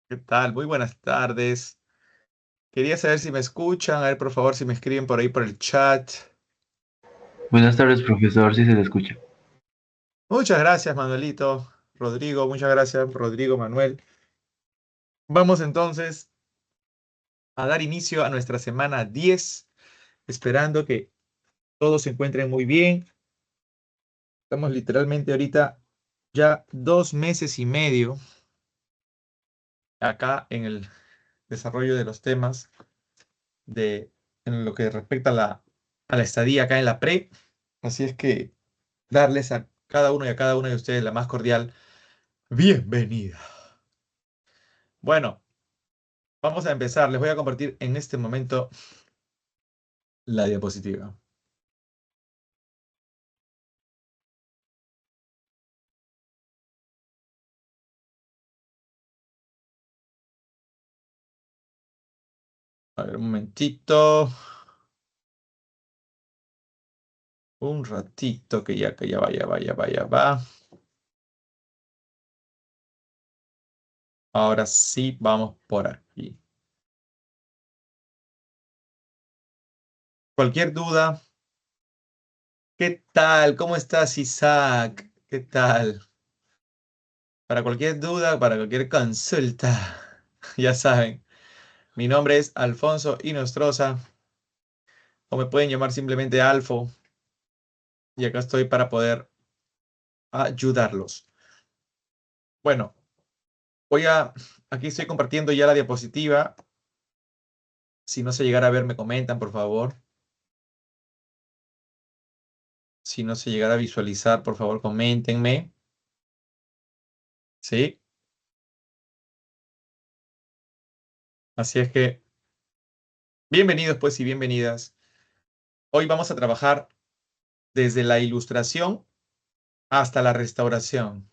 ¿Qué tal? Muy buenas tardes. Quería saber si me escuchan. A ver, por favor, si me escriben por ahí por el chat. Buenas tardes, profesor, si se le escucha. Muchas gracias, Manuelito. Rodrigo, muchas gracias, Rodrigo, Manuel. Vamos entonces a dar inicio a nuestra semana 10, esperando que todos se encuentren muy bien. Estamos literalmente ahorita ya 2 meses y medio acá en el desarrollo de los temas en lo que respecta a la estadía acá en la pre. Así es que darles a cada uno y a cada una de ustedes la más cordial bienvenida. Bueno, vamos a empezar. Les voy a compartir en este momento la diapositiva. A ver, un momentito, un ratito, que ya va. Ahora sí, vamos por aquí. Cualquier duda, ¿qué tal? ¿Cómo estás, Isaac? ¿Qué tal? Para cualquier duda, para cualquier consulta, ya saben, mi nombre es Alfonso Inostroza, o me pueden llamar simplemente Alfo, y acá estoy para poder ayudarlos. Bueno, aquí estoy compartiendo ya la diapositiva. Si no se llegara a ver, me comentan, por favor. Si no se llegara a visualizar, por favor, coméntenme. ¿Sí? Así es que, bienvenidos pues y bienvenidas. Hoy vamos a trabajar desde la ilustración hasta la restauración.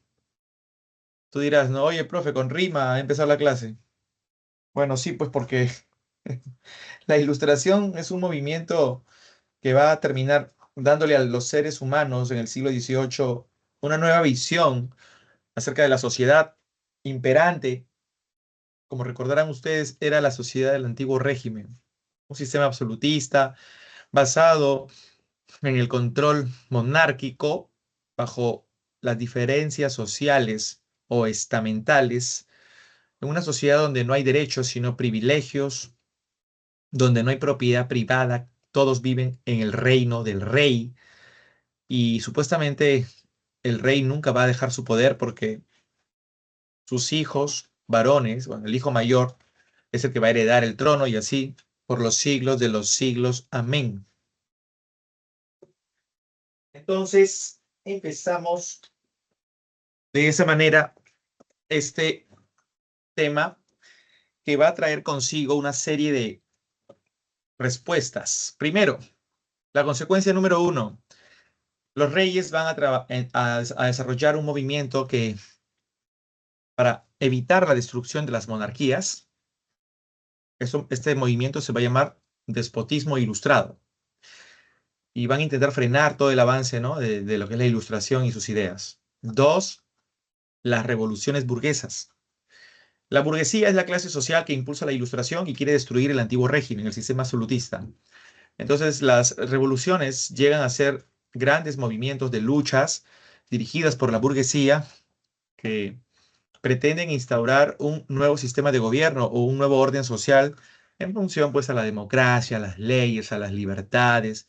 Tú dirás, no, oye, profe, con rima ha empezado la clase. Bueno, sí, pues porque la ilustración es un movimiento que va a terminar dándole a los seres humanos en el siglo XVIII una nueva visión acerca de la sociedad imperante. Como recordarán ustedes, era la sociedad del antiguo régimen, un sistema absolutista basado en el control monárquico bajo las diferencias sociales o estamentales, en una sociedad donde no hay derechos sino privilegios, donde no hay propiedad privada, todos viven en el reino del rey y supuestamente el rey nunca va a dejar su poder porque sus hijos varones, bueno, el hijo mayor es el que va a heredar el trono y así por los siglos de los siglos. Amén. Entonces, empezamos de esa manera este tema que va a traer consigo una serie de respuestas. Primero, la consecuencia número uno, los reyes van a desarrollar un movimiento que para evitar la destrucción de las monarquías, este movimiento se va a llamar despotismo ilustrado. Y van a intentar frenar todo el avance, ¿no? de lo que es la ilustración y sus ideas. Dos, las revoluciones burguesas. La burguesía es la clase social que impulsa la ilustración y quiere destruir el antiguo régimen, el sistema absolutista. Entonces, las revoluciones llegan a ser grandes movimientos de luchas dirigidas por la burguesía que pretenden instaurar un nuevo sistema de gobierno o un nuevo orden social en función, pues, a la democracia, a las leyes, a las libertades,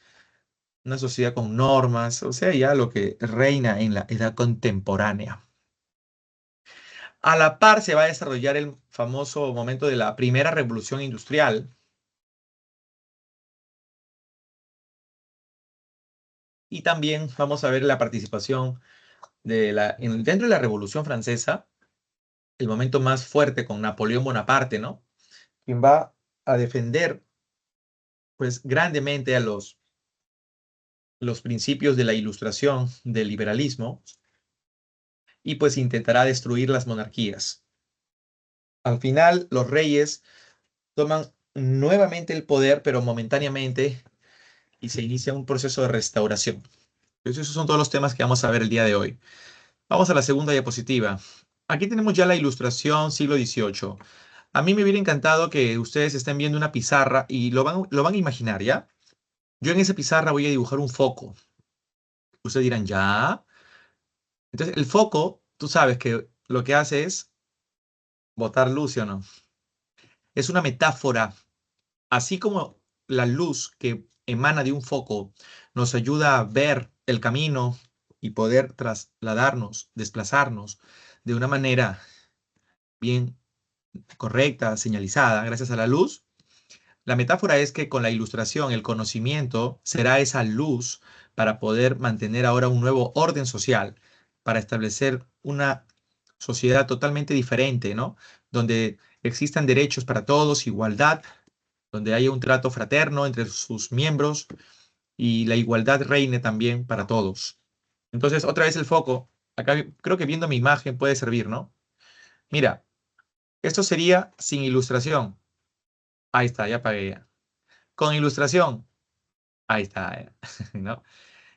una sociedad con normas, o sea, ya lo que reina en la edad contemporánea. A la par se va a desarrollar el famoso momento de la primera revolución industrial y también vamos a ver la participación dentro de la Revolución Francesa, el momento más fuerte con Napoleón Bonaparte, ¿no? Quien va a defender pues grandemente a los principios de la Ilustración, del liberalismo, y pues intentará destruir las monarquías. Al final, los reyes toman nuevamente el poder, pero momentáneamente, y se inicia un proceso de restauración. Entonces, esos son todos los temas que vamos a ver el día de hoy. Vamos a la segunda diapositiva. Aquí tenemos ya la ilustración siglo XVIII. A mí me hubiera encantado que ustedes estén viendo una pizarra y lo van a imaginar, ¿ya? Yo en esa pizarra voy a dibujar un foco. Ustedes dirán, ¿ya? Entonces, el foco, tú sabes que lo que hace es botar luz, ¿sí o no? Es una metáfora. Así como la luz que emana de un foco nos ayuda a ver el camino y poder trasladarnos, desplazarnos de una manera bien correcta, señalizada, gracias a la luz. La metáfora es que con la ilustración, el conocimiento será esa luz para poder mantener ahora un nuevo orden social, para establecer una sociedad totalmente diferente, ¿no? Donde existan derechos para todos, igualdad, donde haya un trato fraterno entre sus miembros y la igualdad reine también para todos. Entonces, otra vez el foco, acá creo que viendo mi imagen puede servir, ¿no? Mira, esto sería sin ilustración. Ahí está, ya apagué ya. Con ilustración. Ahí está, ¿no?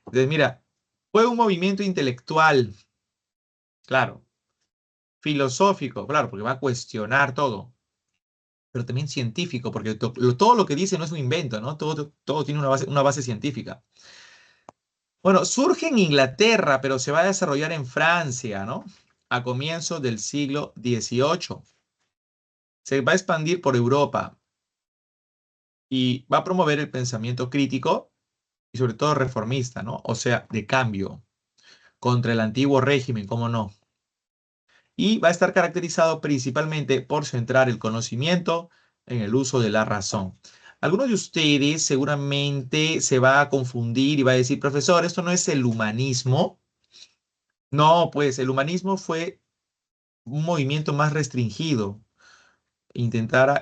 Entonces, mira, fue un movimiento intelectual, claro, filosófico, claro, porque va a cuestionar todo, pero también científico, porque todo lo que dice no es un invento, ¿no? Todo tiene una base científica. Bueno, surge en Inglaterra, pero se va a desarrollar en Francia, ¿no? A comienzos del siglo XVIII. Se va a expandir por Europa y va a promover el pensamiento crítico y sobre todo reformista, ¿no? O sea, de cambio contra el antiguo régimen, ¿cómo no? Y va a estar caracterizado principalmente por centrar el conocimiento en el uso de la razón. Algunos de ustedes seguramente se va a confundir y va a decir, profesor, esto no es el humanismo. No, pues el humanismo fue un movimiento más restringido. Intentará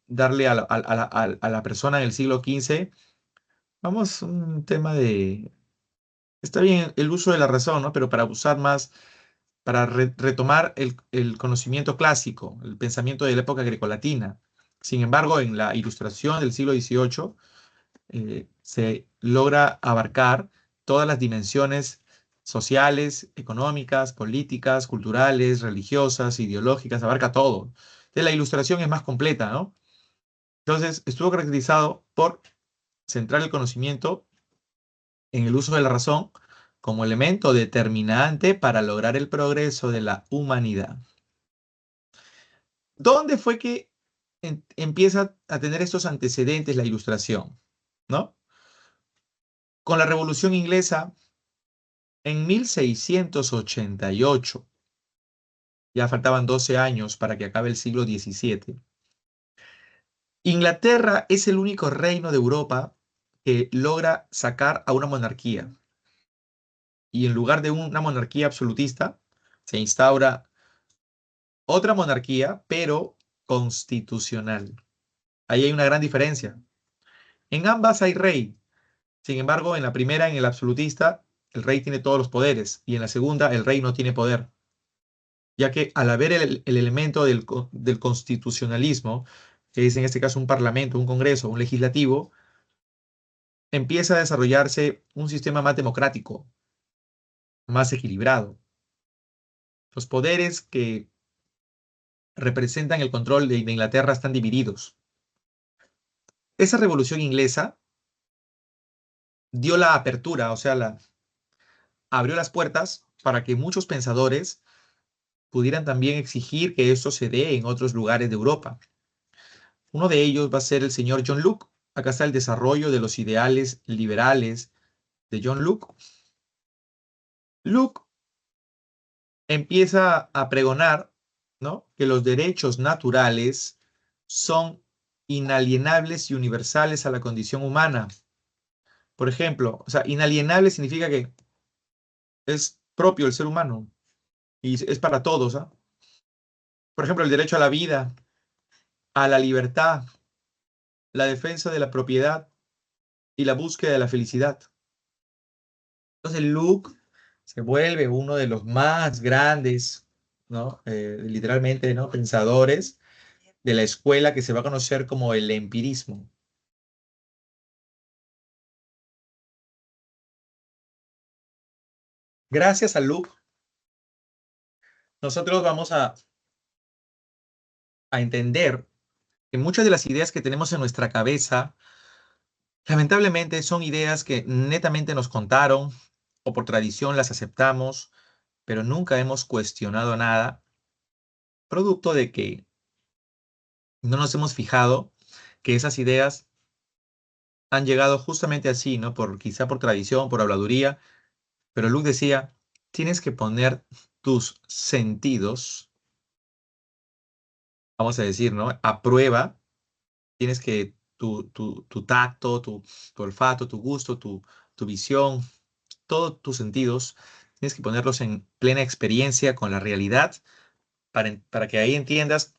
darle a la persona en el siglo XV, vamos, un tema de, está bien el uso de la razón, ¿no? Pero para usar más para retomar el conocimiento clásico, el pensamiento de la época grecolatina. Sin embargo, en la ilustración del siglo XVIII se logra abarcar todas las dimensiones sociales, económicas, políticas, culturales, religiosas, ideológicas, abarca todo. Entonces, la ilustración es más completa, ¿no? Entonces, estuvo caracterizado por centrar el conocimiento en el uso de la razón como elemento determinante para lograr el progreso de la humanidad. ¿Dónde fue que empieza a tener estos antecedentes la ilustración? ¿No? Con la Revolución Inglesa en 1688. Ya faltaban 12 años para que acabe el siglo XVII. Inglaterra es el único reino de Europa que logra sacar a una monarquía. Y en lugar de una monarquía absolutista, se instaura otra monarquía, pero constitucional. Ahí hay una gran diferencia. En ambas hay rey. Sin embargo, en la primera, en el absolutista, el rey tiene todos los poderes y en la segunda, el rey no tiene poder, ya que al haber el elemento del constitucionalismo, que es en este caso un parlamento, un congreso, un legislativo, empieza a desarrollarse un sistema más democrático, más equilibrado. Los poderes que representan el control de Inglaterra están divididos. Esa revolución inglesa dio la apertura, o sea, abrió las puertas para que muchos pensadores pudieran también exigir que esto se dé en otros lugares de Europa. Uno de ellos va a ser el señor John Locke. Acá está el desarrollo de los ideales liberales de John Locke. Locke empieza a pregonar, ¿no?, que los derechos naturales son inalienables y universales a la condición humana. Por ejemplo, o sea, inalienable significa que es propio del ser humano y es para todos, ¿ah? Por ejemplo, el derecho a la vida, a la libertad, la defensa de la propiedad y la búsqueda de la felicidad. Entonces Luke se vuelve uno de los más grandes, ¿no? Literalmente, ¿no?, pensadores de la escuela que se va a conocer como el empirismo. Gracias a Luke nosotros vamos a entender que muchas de las ideas que tenemos en nuestra cabeza, lamentablemente, son ideas que netamente nos contaron o por tradición las aceptamos, pero nunca hemos cuestionado nada, producto de que no nos hemos fijado que esas ideas han llegado justamente así, ¿no? Quizá por tradición, por habladuría, pero Luke decía, tienes que poner tus sentidos, vamos a decir, ¿no? A prueba, tienes que tu tacto, tu olfato, tu gusto, tu visión, todos tus sentidos, tienes que ponerlos en plena experiencia con la realidad para que ahí entiendas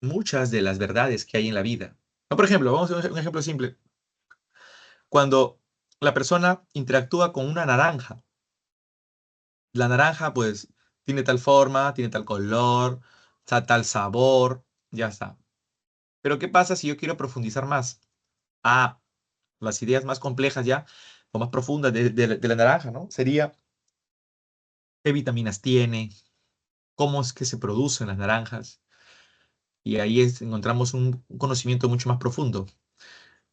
muchas de las verdades que hay en la vida. ¿No? Por ejemplo, vamos a hacer un ejemplo simple. Cuando la persona interactúa con una naranja, la naranja pues tiene tal forma, tiene tal color, tal sabor, ya está. Pero ¿qué pasa si yo quiero profundizar más? Ah, las ideas más complejas ya, o más profundas de la naranja, ¿no? Sería qué vitaminas tiene, cómo es que se producen las naranjas, y ahí encontramos un conocimiento mucho más profundo.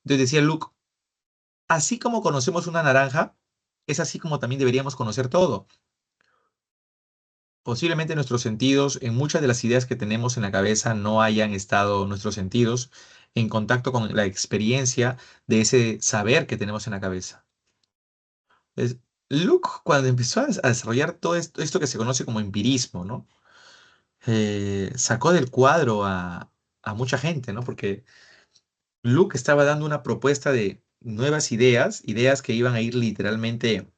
Entonces decía Luke, así como conocemos una naranja, es así como también deberíamos conocer todo. Posiblemente nuestros sentidos, en muchas de las ideas que tenemos en la cabeza, no hayan estado nuestros sentidos en contacto con la experiencia de ese saber que tenemos en la cabeza. Es- Luke, cuando empezó a desarrollar todo esto que se conoce como empirismo, ¿no? Sacó del cuadro a mucha gente, ¿no? Porque Luke estaba dando una propuesta de nuevas ideas, ideas que iban a ir literalmente,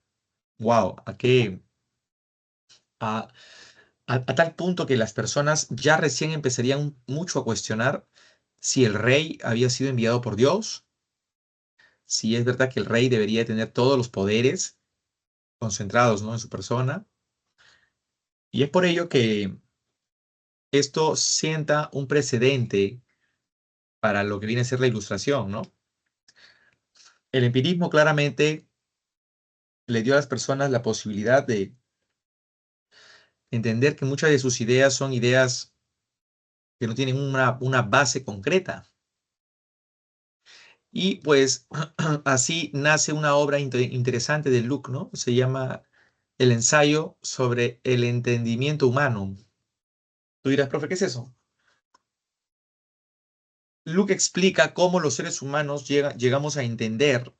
wow, a, a tal punto que las personas ya recién empezarían mucho a cuestionar si el rey había sido enviado por Dios, si es verdad que el rey debería tener todos los poderes concentrados, ¿no? En su persona. Y es por ello que esto sienta un precedente para lo que viene a ser la ilustración, ¿no? El empirismo claramente le dio a las personas la posibilidad de entender que muchas de sus ideas son ideas que no tienen una base concreta. Y pues así nace una obra interesante de Luke, ¿no? Se llama El ensayo sobre el entendimiento humano. Tú dirás, profe, ¿qué es eso? Luke explica cómo los seres humanos llegamos a entender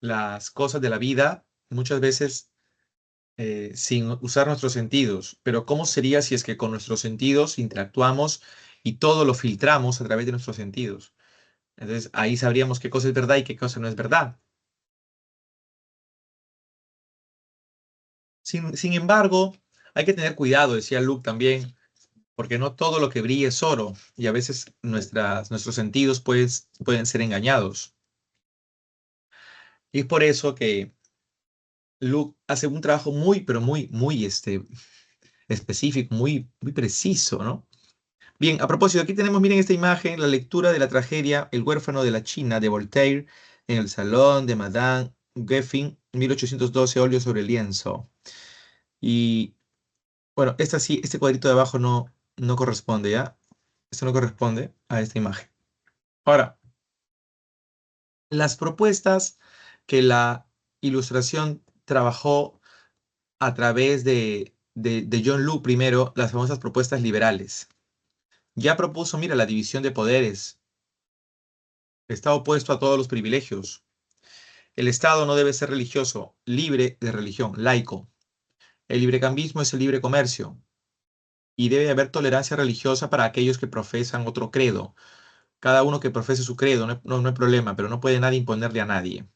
las cosas de la vida muchas veces sin usar nuestros sentidos, pero ¿cómo sería si es que con nuestros sentidos interactuamos y todo lo filtramos a través de nuestros sentidos? Entonces ahí sabríamos qué cosa es verdad y qué cosa no es verdad. Sin embargo, hay que tener cuidado, decía Luke también, porque no todo lo que brilla es oro y a veces nuestros sentidos pueden ser engañados. Y es por eso que Luke hace un trabajo muy, pero muy específico, muy preciso, ¿no? Bien, a propósito, aquí tenemos, miren esta imagen, la lectura de la tragedia El huérfano de la China de Voltaire en el salón de Madame Geffen, 1812, óleo sobre lienzo. Y bueno, esta sí, este cuadrito de abajo no corresponde, ¿ya? Esto no corresponde a esta imagen. Ahora, las propuestas que la ilustración trabajó a través de John Locke primero, las famosas propuestas liberales. Ya propuso, mira, la división de poderes. Está opuesto a todos los privilegios. El Estado no debe ser religioso, libre de religión, laico. El librecambismo es el libre comercio y debe haber tolerancia religiosa para aquellos que profesan otro credo. Cada uno que profese su credo, no hay problema, pero no puede nadie imponerle a nadie.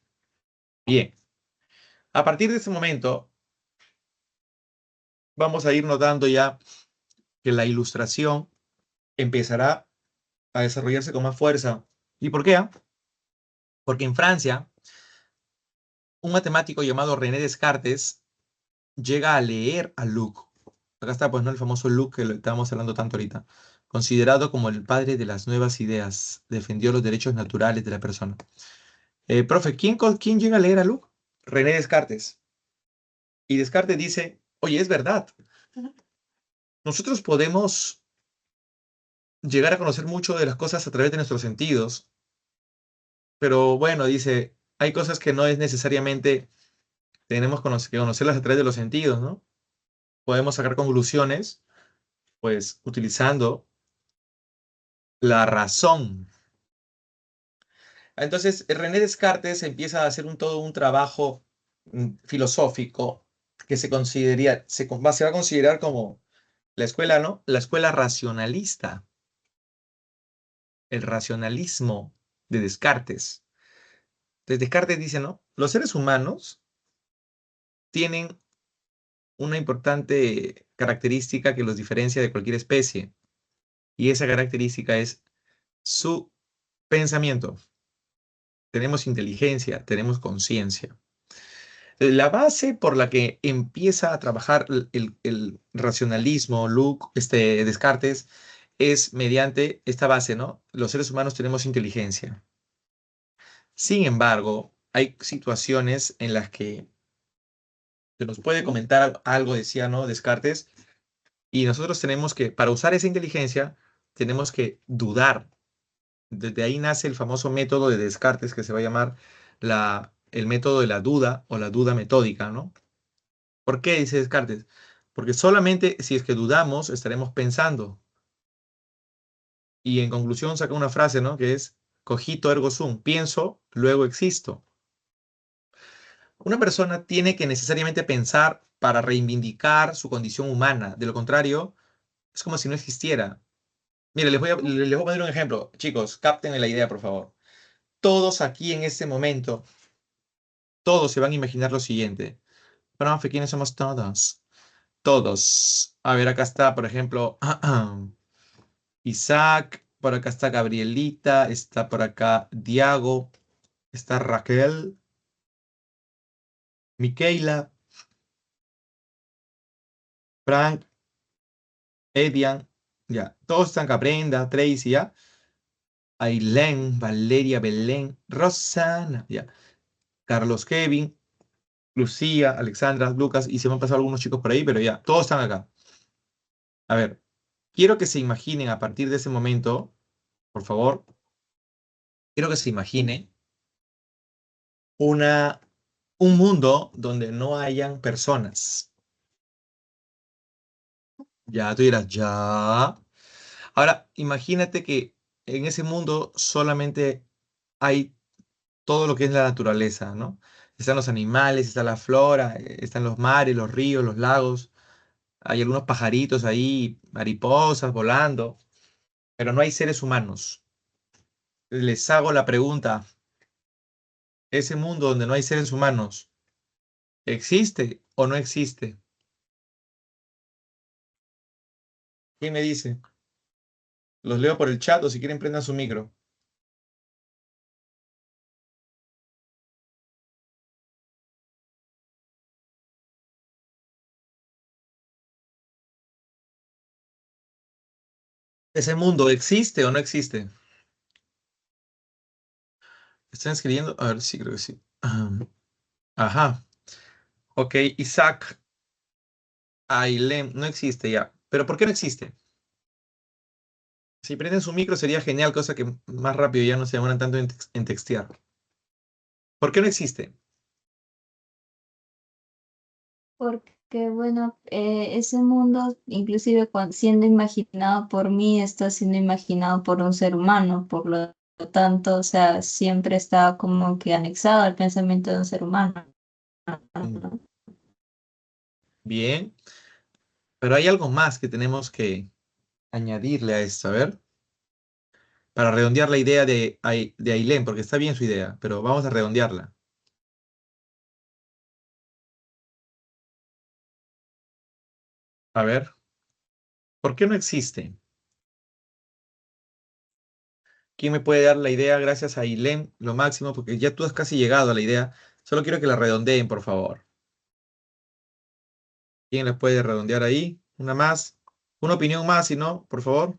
Bien, a partir de este momento vamos a ir notando ya que la ilustración empezará a desarrollarse con más fuerza. ¿Y por qué? Porque en Francia, un matemático llamado René Descartes llega a leer a Luc. Acá está, pues, ¿no? El famoso Luc que lo estábamos hablando tanto ahorita. Considerado como el padre de las nuevas ideas, defendió los derechos naturales de la persona. Profe, ¿quién llega a leer a Luc? René Descartes. Y Descartes dice, oye, es verdad. Nosotros podemos llegar a conocer mucho de las cosas a través de nuestros sentidos, pero bueno, dice, hay cosas que no es necesariamente tenemos que conocerlas a través de los sentidos, ¿no? Podemos sacar conclusiones, pues, utilizando la razón. Entonces, René Descartes empieza a hacer todo un trabajo filosófico que se va a considerar como la escuela, ¿no? La escuela racionalista, el racionalismo de Descartes. Entonces, Descartes dice, ¿no? Los seres humanos tienen una importante característica que los diferencia de cualquier especie, y esa característica es su pensamiento. Tenemos inteligencia, tenemos conciencia. La base por la que empieza a trabajar el racionalismo, Descartes, es mediante esta base, ¿no? Los seres humanos tenemos inteligencia. Sin embargo, hay situaciones en las que se nos puede comentar algo, decía, ¿no? Descartes, y nosotros tenemos que, para usar esa inteligencia, tenemos que dudar. Desde ahí nace el famoso método de Descartes que se va a llamar el método de la duda o la duda metódica, ¿no? ¿Por qué dice Descartes? Porque solamente si es que dudamos estaremos pensando. Y en conclusión saca una frase, ¿no? Que es cogito ergo sum, pienso, luego existo. Una persona tiene que necesariamente pensar para reivindicar su condición humana. De lo contrario, es como si no existiera. Mire, les voy a poner un ejemplo. Chicos, capten la idea, por favor. Todos aquí en este momento, todos se van a imaginar lo siguiente. Profe, ¿quiénes somos todos? Todos. A ver, acá está, por ejemplo, Isaac, por acá está Gabrielita, está por acá Diago, está Raquel, Miquela, Frank, Edian, ya. Todos están acá, Brenda, Tracy, ya. Ailén, Valeria, Belén, Rosana, ya. Carlos, Kevin, Lucía, Alexandra, Lucas, y se me han pasado algunos chicos por ahí, pero ya, todos están acá. A ver, quiero que se imaginen a partir de ese momento, por favor, quiero que se imaginen una, un mundo donde no hayan personas. Ya, tú dirás, ya. Ahora, imagínate que en ese mundo solamente hay todo lo que es la naturaleza, ¿no? Están los animales, está la flora, están los mares, los ríos, los lagos. Hay algunos pajaritos ahí, mariposas volando, pero no hay seres humanos. Les hago la pregunta, ¿ese mundo donde no hay seres humanos existe o no existe? ¿Quién me dice? Los leo por el chat o si quieren prendan su micro. ¿Ese mundo existe o no existe? ¿Están escribiendo? A ver, sí, creo que sí. Ajá. Ok, Isaac, Ailem, no existe ya. ¿Pero por qué no existe? Si prenden su micro sería genial, cosa que más rápido ya no se demoran tanto en textear. ¿Por qué no existe? Porque, bueno, ese mundo, inclusive siendo imaginado por mí, está siendo imaginado por un ser humano, por lo tanto, o sea, siempre está como que anexado al pensamiento de un ser humano. Mm, bien, pero hay algo más que tenemos que añadirle a esto, a ver, para redondear la idea de Ailem, porque está bien su idea, pero vamos a redondearla. A ver, ¿por qué no existe? ¿Quién me puede dar la idea gracias a Ailem, lo máximo? Porque ya tú has casi llegado a la idea. Solo quiero que la redondeen, por favor. ¿Quién la puede redondear ahí? Una más. Una opinión más, si no, por favor.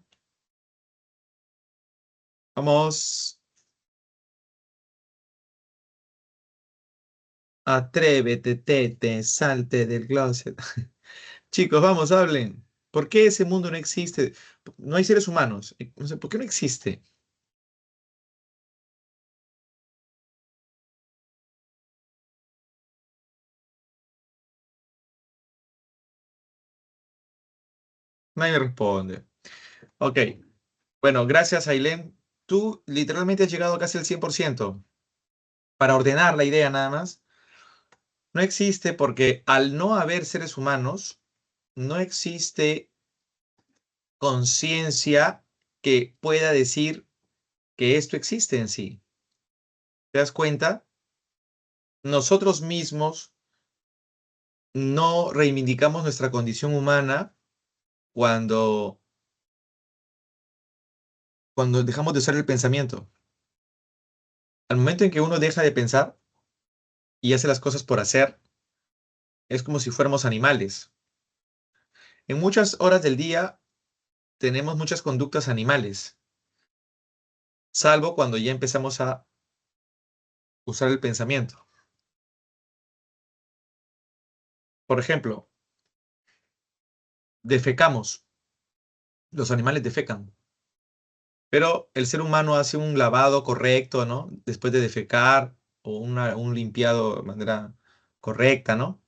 Vamos. Atrévete, tete, salte del closet. Chicos, vamos, hablen. ¿Por qué ese mundo no existe? No hay seres humanos. No sé, ¿por qué no existe? Nadie me responde. Ok. Bueno, gracias, Ailén. Tú literalmente has llegado casi al 100%. Para ordenar la idea nada más. No existe porque al no haber seres humanos, no existe conciencia que pueda decir que esto existe en sí. ¿Te das cuenta? Nosotros mismos no reivindicamos nuestra condición humana cuando, cuando dejamos de usar el pensamiento. Al momento en que uno deja de pensar y hace las cosas por hacer, es como si fuéramos animales. En muchas horas del día tenemos muchas conductas animales, salvo cuando ya empezamos a usar el pensamiento. Por ejemplo, defecamos. Los animales defecan. Pero el ser humano hace un lavado correcto, ¿no? Después de defecar o un limpiado de manera correcta, ¿no?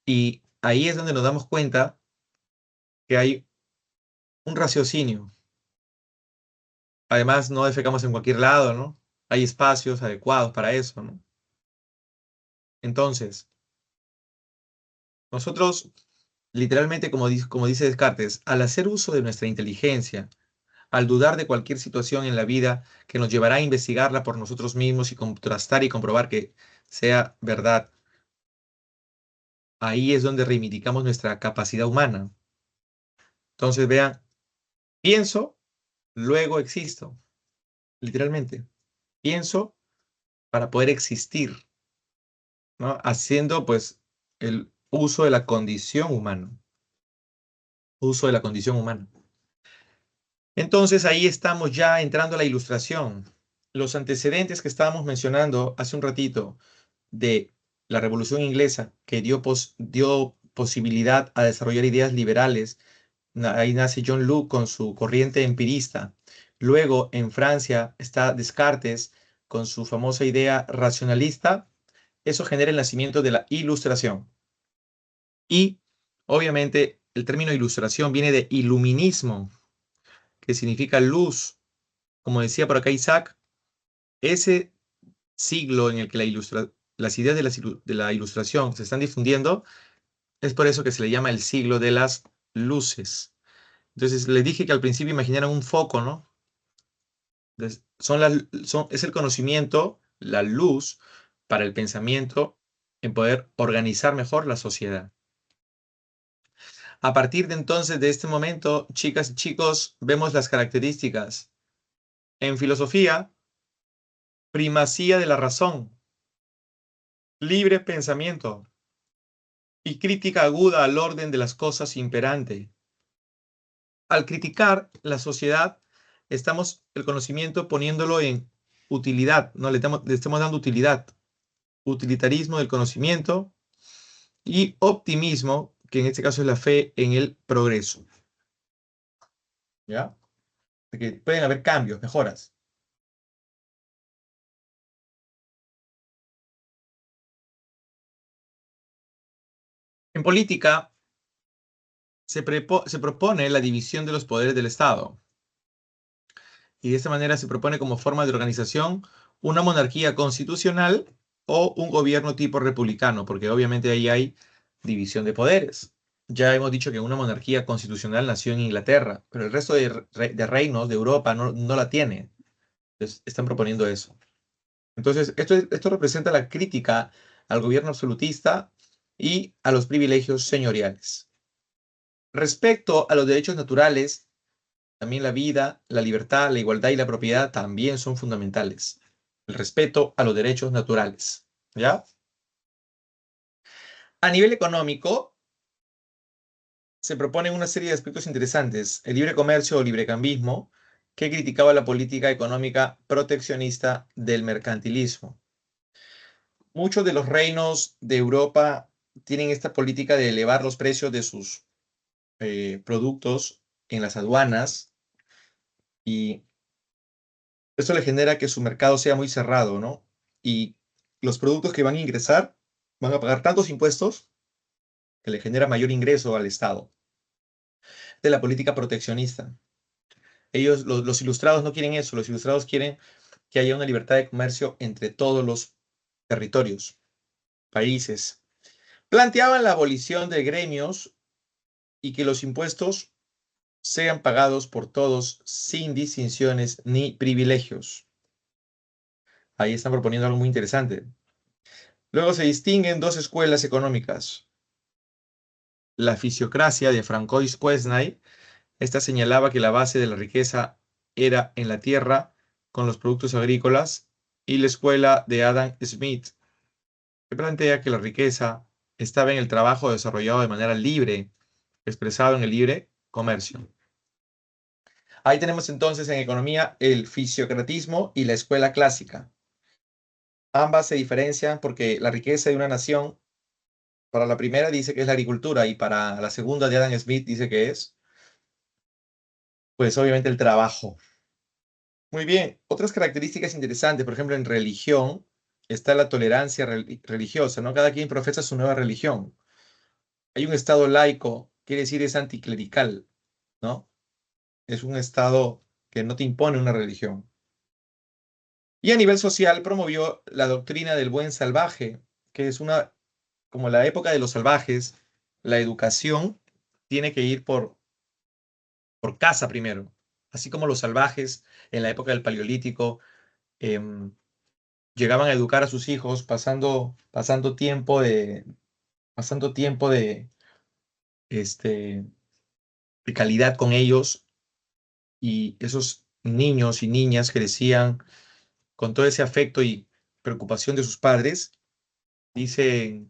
Y ahí es donde nos damos cuenta que hay un raciocinio. Además, no defecamos en cualquier lado, ¿no? Hay espacios adecuados para eso, ¿no? Entonces, nosotros, literalmente, como dice Descartes, al hacer uso de nuestra inteligencia, al dudar de cualquier situación en la vida que nos llevará a investigarla por nosotros mismos y contrastar y comprobar que sea verdad, ahí es donde reivindicamos nuestra capacidad humana. Entonces, vean, pienso, luego existo, literalmente. Pienso para poder existir, ¿no? Haciendo, pues, el uso de la condición humana. Uso de la condición humana. Entonces, ahí estamos ya entrando a la ilustración. Los antecedentes que estábamos mencionando hace un ratito de la Revolución Inglesa, que dio posibilidad a desarrollar ideas liberales. Ahí nace John Locke con su corriente empirista. Luego, en Francia, está Descartes con su famosa idea racionalista. Eso genera el nacimiento de la Ilustración. Y, obviamente, el término ilustración viene de iluminismo, que significa luz. Como decía por acá Isaac, ese siglo en el que las ideas de de la ilustración se están difundiendo, es por eso que se le llama el siglo de las luces. Entonces, les dije que al principio imaginaran un foco, ¿no? Entonces, es el conocimiento, la luz para el pensamiento en poder organizar mejor la sociedad. A partir de entonces, de este momento, chicas y chicos, vemos las características. En filosofía, primacía de la razón, libre pensamiento y crítica aguda al orden de las cosas imperante. Al criticar la sociedad, estamos el conocimiento poniéndolo en utilidad, ¿no? Le estamos dando utilidad, utilitarismo del conocimiento y optimismo, que en este caso es la fe en el progreso, ¿ya? De que pueden haber cambios, mejoras. En política se propone la división de los poderes del Estado y de esta manera se propone como forma de organización una monarquía constitucional o un gobierno tipo republicano, porque obviamente ahí hay división de poderes. Ya hemos dicho que una monarquía constitucional nació en Inglaterra, pero el resto de reinos de Europa no la tiene. Entonces, están proponiendo eso. Entonces, esto representa la crítica al gobierno absolutista y a los privilegios señoriales. Respecto a los derechos naturales, también la vida, la libertad, la igualdad y la propiedad también son fundamentales. El respeto a los derechos naturales. ¿Ya? A nivel económico, se proponen una serie de aspectos interesantes. El libre comercio o librecambismo, que criticaba la política económica proteccionista del mercantilismo. Muchos de los reinos de Europa tienen esta política de elevar los precios de sus productos en las aduanas y esto le genera que su mercado sea muy cerrado, ¿no? Y los productos que van a ingresar van a pagar tantos impuestos que le genera mayor ingreso al Estado. De la política proteccionista. Ellos, los ilustrados no quieren eso, los ilustrados quieren que haya una libertad de comercio entre todos los territorios, países. Planteaban la abolición de gremios y que los impuestos sean pagados por todos sin distinciones ni privilegios. Ahí están proponiendo algo muy interesante. Luego se distinguen dos escuelas económicas. La fisiocracia de Francois Quesnay. Esta señalaba que la base de la riqueza era en la tierra con los productos agrícolas, y la escuela de Adam Smith, que plantea que la riqueza estaba en el trabajo desarrollado de manera libre, expresado en el libre comercio. Ahí tenemos entonces en economía el fisiocratismo y la escuela clásica. Ambas se diferencian porque la riqueza de una nación, para la primera dice que es la agricultura y para la segunda de Adam Smith dice que es, pues obviamente el trabajo. Muy bien, otras características interesantes, por ejemplo, en religión está la tolerancia religiosa, ¿no? Cada quien profesa su nueva religión. Hay un estado laico, quiere decir es anticlerical, ¿no? Es un estado que no te impone una religión. Y a nivel social promovió la doctrina del buen salvaje, que es una, como la época de los salvajes, la educación tiene que ir por casa primero, así como los salvajes en la época del Paleolítico. em, Llegaban a educar a sus hijos pasando tiempo este, de calidad con ellos, y esos niños y niñas crecían con todo ese afecto y preocupación de sus padres. Dice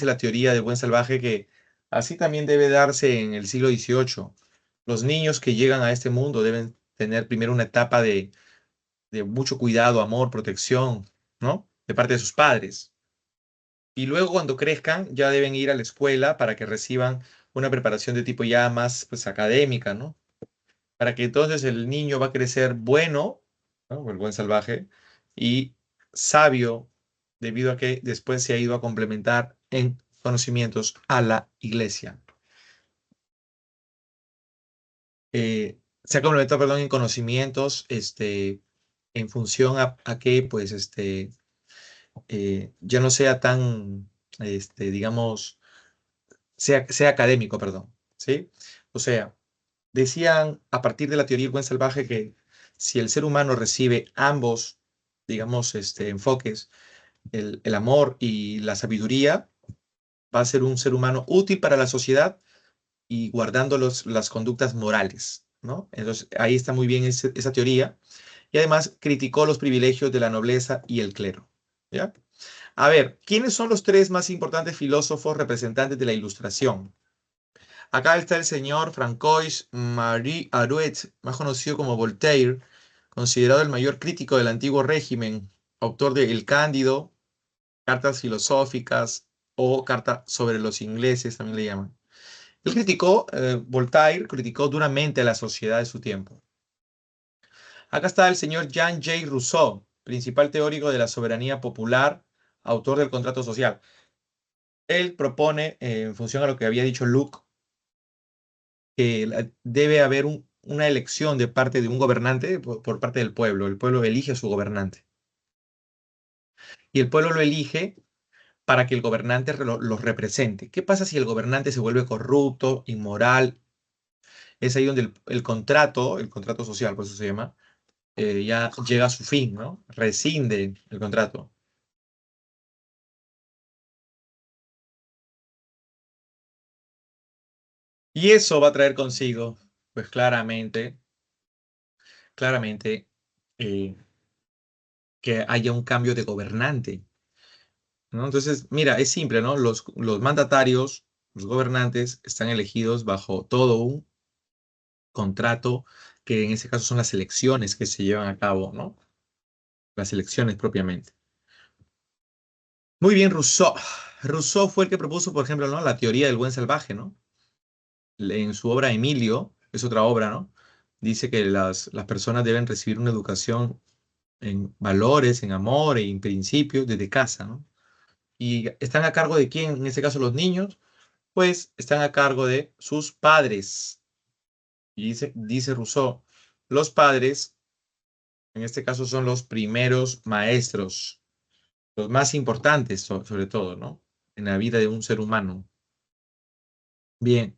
la teoría del buen salvaje que así también debe darse en el siglo XVIII. Los niños que llegan a este mundo deben tener primero una etapa de mucho cuidado, amor, protección, ¿no? De parte de sus padres. Y luego cuando crezcan ya deben ir a la escuela para que reciban una preparación de tipo ya más pues, académica, ¿no? Para que entonces el niño va a crecer bueno, ¿no? O el buen salvaje, y sabio, debido a que después se ha ido a complementar en conocimientos a la iglesia. Se ha complementado, perdón, en conocimientos, en función a que, pues, ya no sea tan, digamos, sea académico, perdón, ¿sí? O sea, decían a partir de la teoría del buen salvaje que si el ser humano recibe ambos, digamos, enfoques, el amor y la sabiduría, va a ser un ser humano útil para la sociedad y guardando las conductas morales, ¿no? Entonces, ahí está muy bien esa teoría. Y además criticó los privilegios de la nobleza y el clero, ¿ya? A ver, ¿quiénes son los tres más importantes filósofos representantes de la Ilustración? Acá está el señor Francois Marie Arouet, más conocido como Voltaire, considerado el mayor crítico del antiguo régimen, autor de El Cándido, Cartas filosóficas o Carta sobre los ingleses, también le llaman. Voltaire criticó duramente a la sociedad de su tiempo. Acá está el señor Jean-Jacques Rousseau, principal teórico de la soberanía popular, autor del contrato social. Él propone, en función a lo que había dicho Luke, que debe haber una elección de parte de un gobernante por parte del pueblo. El pueblo elige a su gobernante. Y el pueblo lo elige para que el gobernante los represente. ¿Qué pasa si el gobernante se vuelve corrupto, inmoral? Es ahí donde el contrato social, por eso se llama, ya llega a su fin, ¿no? Rescinde el contrato. Y eso va a traer consigo, pues claramente, eh, que haya un cambio de gobernante, ¿no? Entonces, mira, es simple, ¿no? Los mandatarios, los gobernantes, están elegidos bajo todo un contrato, que en ese caso son las elecciones que se llevan a cabo, ¿no? Las elecciones propiamente. Muy bien, Rousseau. Rousseau fue el que propuso, por ejemplo, ¿no? La teoría del buen salvaje, ¿no? en su obra Emilio, es otra obra, ¿no? Dice que las personas deben recibir una educación en valores, en amor y en principios desde casa, ¿no? ¿Y están a cargo de quién? En este caso los niños, pues están a cargo de sus padres. Y dice Rousseau, los padres, en este caso, son los primeros maestros, los más importantes, sobre todo, ¿no? En la vida de un ser humano. Bien.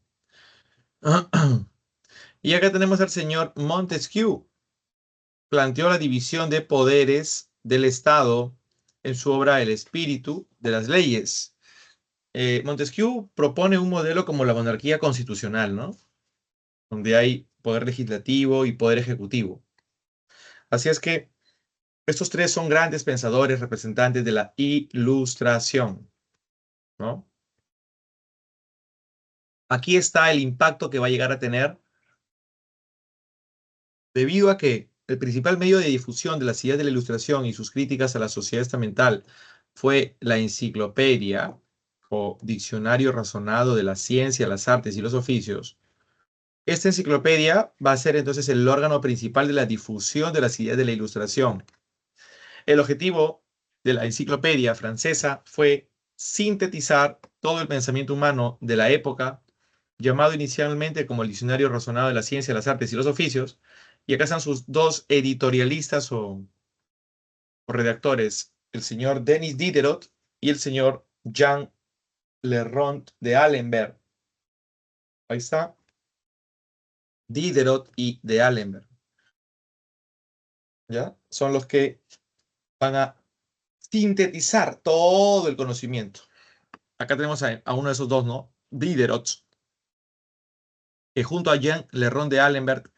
Y acá tenemos al señor Montesquieu. Planteó la división de poderes del Estado en su obra El espíritu de las leyes. Montesquieu propone un modelo como la monarquía constitucional, ¿no? Donde hay poder legislativo y poder ejecutivo. Así es que estos tres son grandes pensadores, representantes de la Ilustración, ¿no? Aquí está el impacto que va a llegar a tener debido a que el principal medio de difusión de las ideas de la Ilustración y sus críticas a la sociedad estamental fue la enciclopedia o diccionario razonado de la ciencia, las artes y los oficios. Esta enciclopedia va a ser entonces el órgano principal de la difusión de las ideas de la Ilustración. El objetivo de la enciclopedia francesa fue sintetizar todo el pensamiento humano de la época, llamado inicialmente como el Diccionario Razonado de la Ciencia, las Artes y los Oficios, y acá están sus dos editorialistas o redactores, el señor Denis Diderot y el señor Jean Leront de Alembert. Ahí está, Diderot y de Alembert, ¿ya? Son los que van a sintetizar todo el conocimiento. Acá tenemos a uno de esos dos, ¿no? Diderot, que junto a Jean Leront de Alembert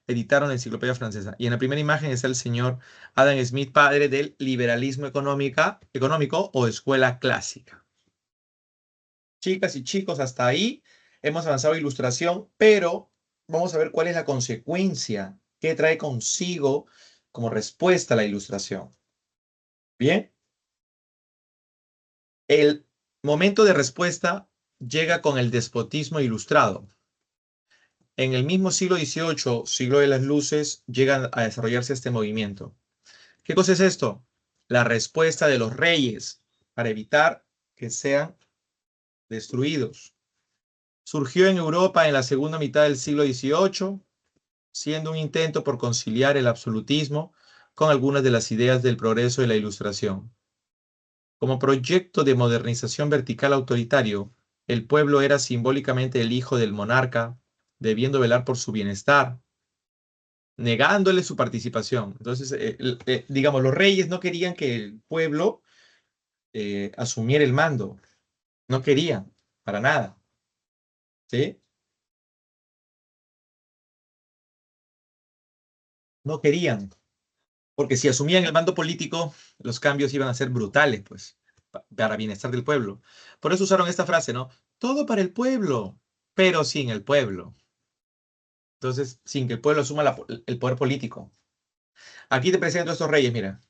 editaron la enciclopedia francesa. Y en la primera imagen está el señor Adam Smith, padre del liberalismo económico o escuela clásica. Chicas y chicos, hasta ahí hemos avanzado en ilustración, pero vamos a ver cuál es la consecuencia que trae consigo como respuesta a la ilustración. Bien, el momento de respuesta llega con el despotismo ilustrado. En el mismo siglo XVIII, siglo de las luces, llega a desarrollarse este movimiento. ¿Qué cosa es esto? La respuesta de los reyes para evitar que sean destruidos. Surgió en Europa en la segunda mitad del siglo XVIII, siendo un intento por conciliar el absolutismo con algunas de las ideas del progreso y la Ilustración. Como proyecto de modernización vertical autoritario, el pueblo era simbólicamente el hijo del monarca, debiendo velar por su bienestar, negándole su participación. Entonces, digamos, los reyes no querían que el pueblo asumiera el mando. No querían, para nada. ¿Sí? No querían. Porque si asumían el mando político, los cambios iban a ser brutales, pues, para bienestar del pueblo. Por eso usaron esta frase, ¿no? Todo para el pueblo, pero sin el pueblo. Entonces, sin que el pueblo asuma el poder político. Aquí te presento a estos reyes, mira.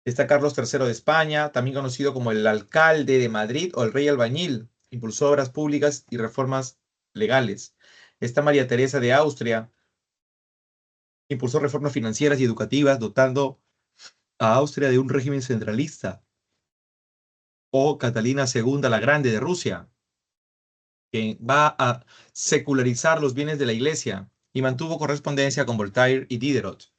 Está Carlos III de España, también conocido como el alcalde de Madrid o el rey albañil. Impulsó obras públicas y reformas legales. Está María Teresa de Austria. Impulsó reformas financieras y educativas, dotando a Austria de un régimen centralista. O Catalina II la Grande de Rusia, que va a secularizar los bienes de la iglesia y mantuvo correspondencia con Voltaire y Diderot.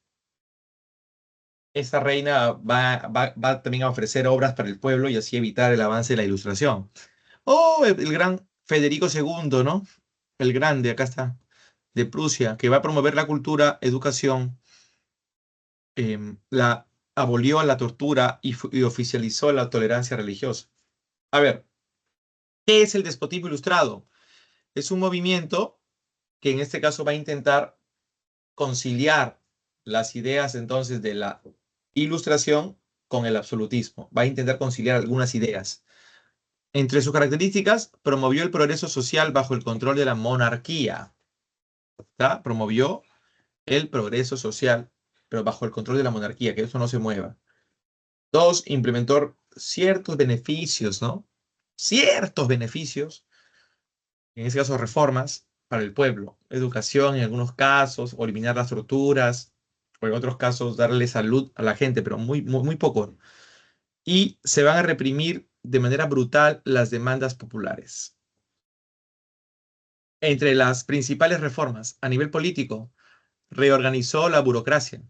Esta reina va también a ofrecer obras para el pueblo y así evitar el avance de la ilustración. Oh, el gran Federico II, ¿no? El grande, acá está, de Prusia, que va a promover la cultura, educación, la abolió la tortura y oficializó la tolerancia religiosa. A ver, ¿qué es el despotismo ilustrado? Es un movimiento que en este caso va a intentar conciliar las ideas entonces de la ilustración con el absolutismo. Va a intentar conciliar algunas ideas. Entre sus características, promovió el progreso social bajo el control de la monarquía. ¿Tá? Promovió el progreso social, pero bajo el control de la monarquía, que eso no se mueva. Dos, implementó ciertos beneficios, ¿no? Ciertos beneficios en este caso reformas para el pueblo, educación en algunos casos, o eliminar las torturas, o en otros casos darle salud a la gente, pero muy poco. Y se van a reprimir de manera brutal las demandas populares. Entre las principales reformas a nivel político, reorganizó la burocracia.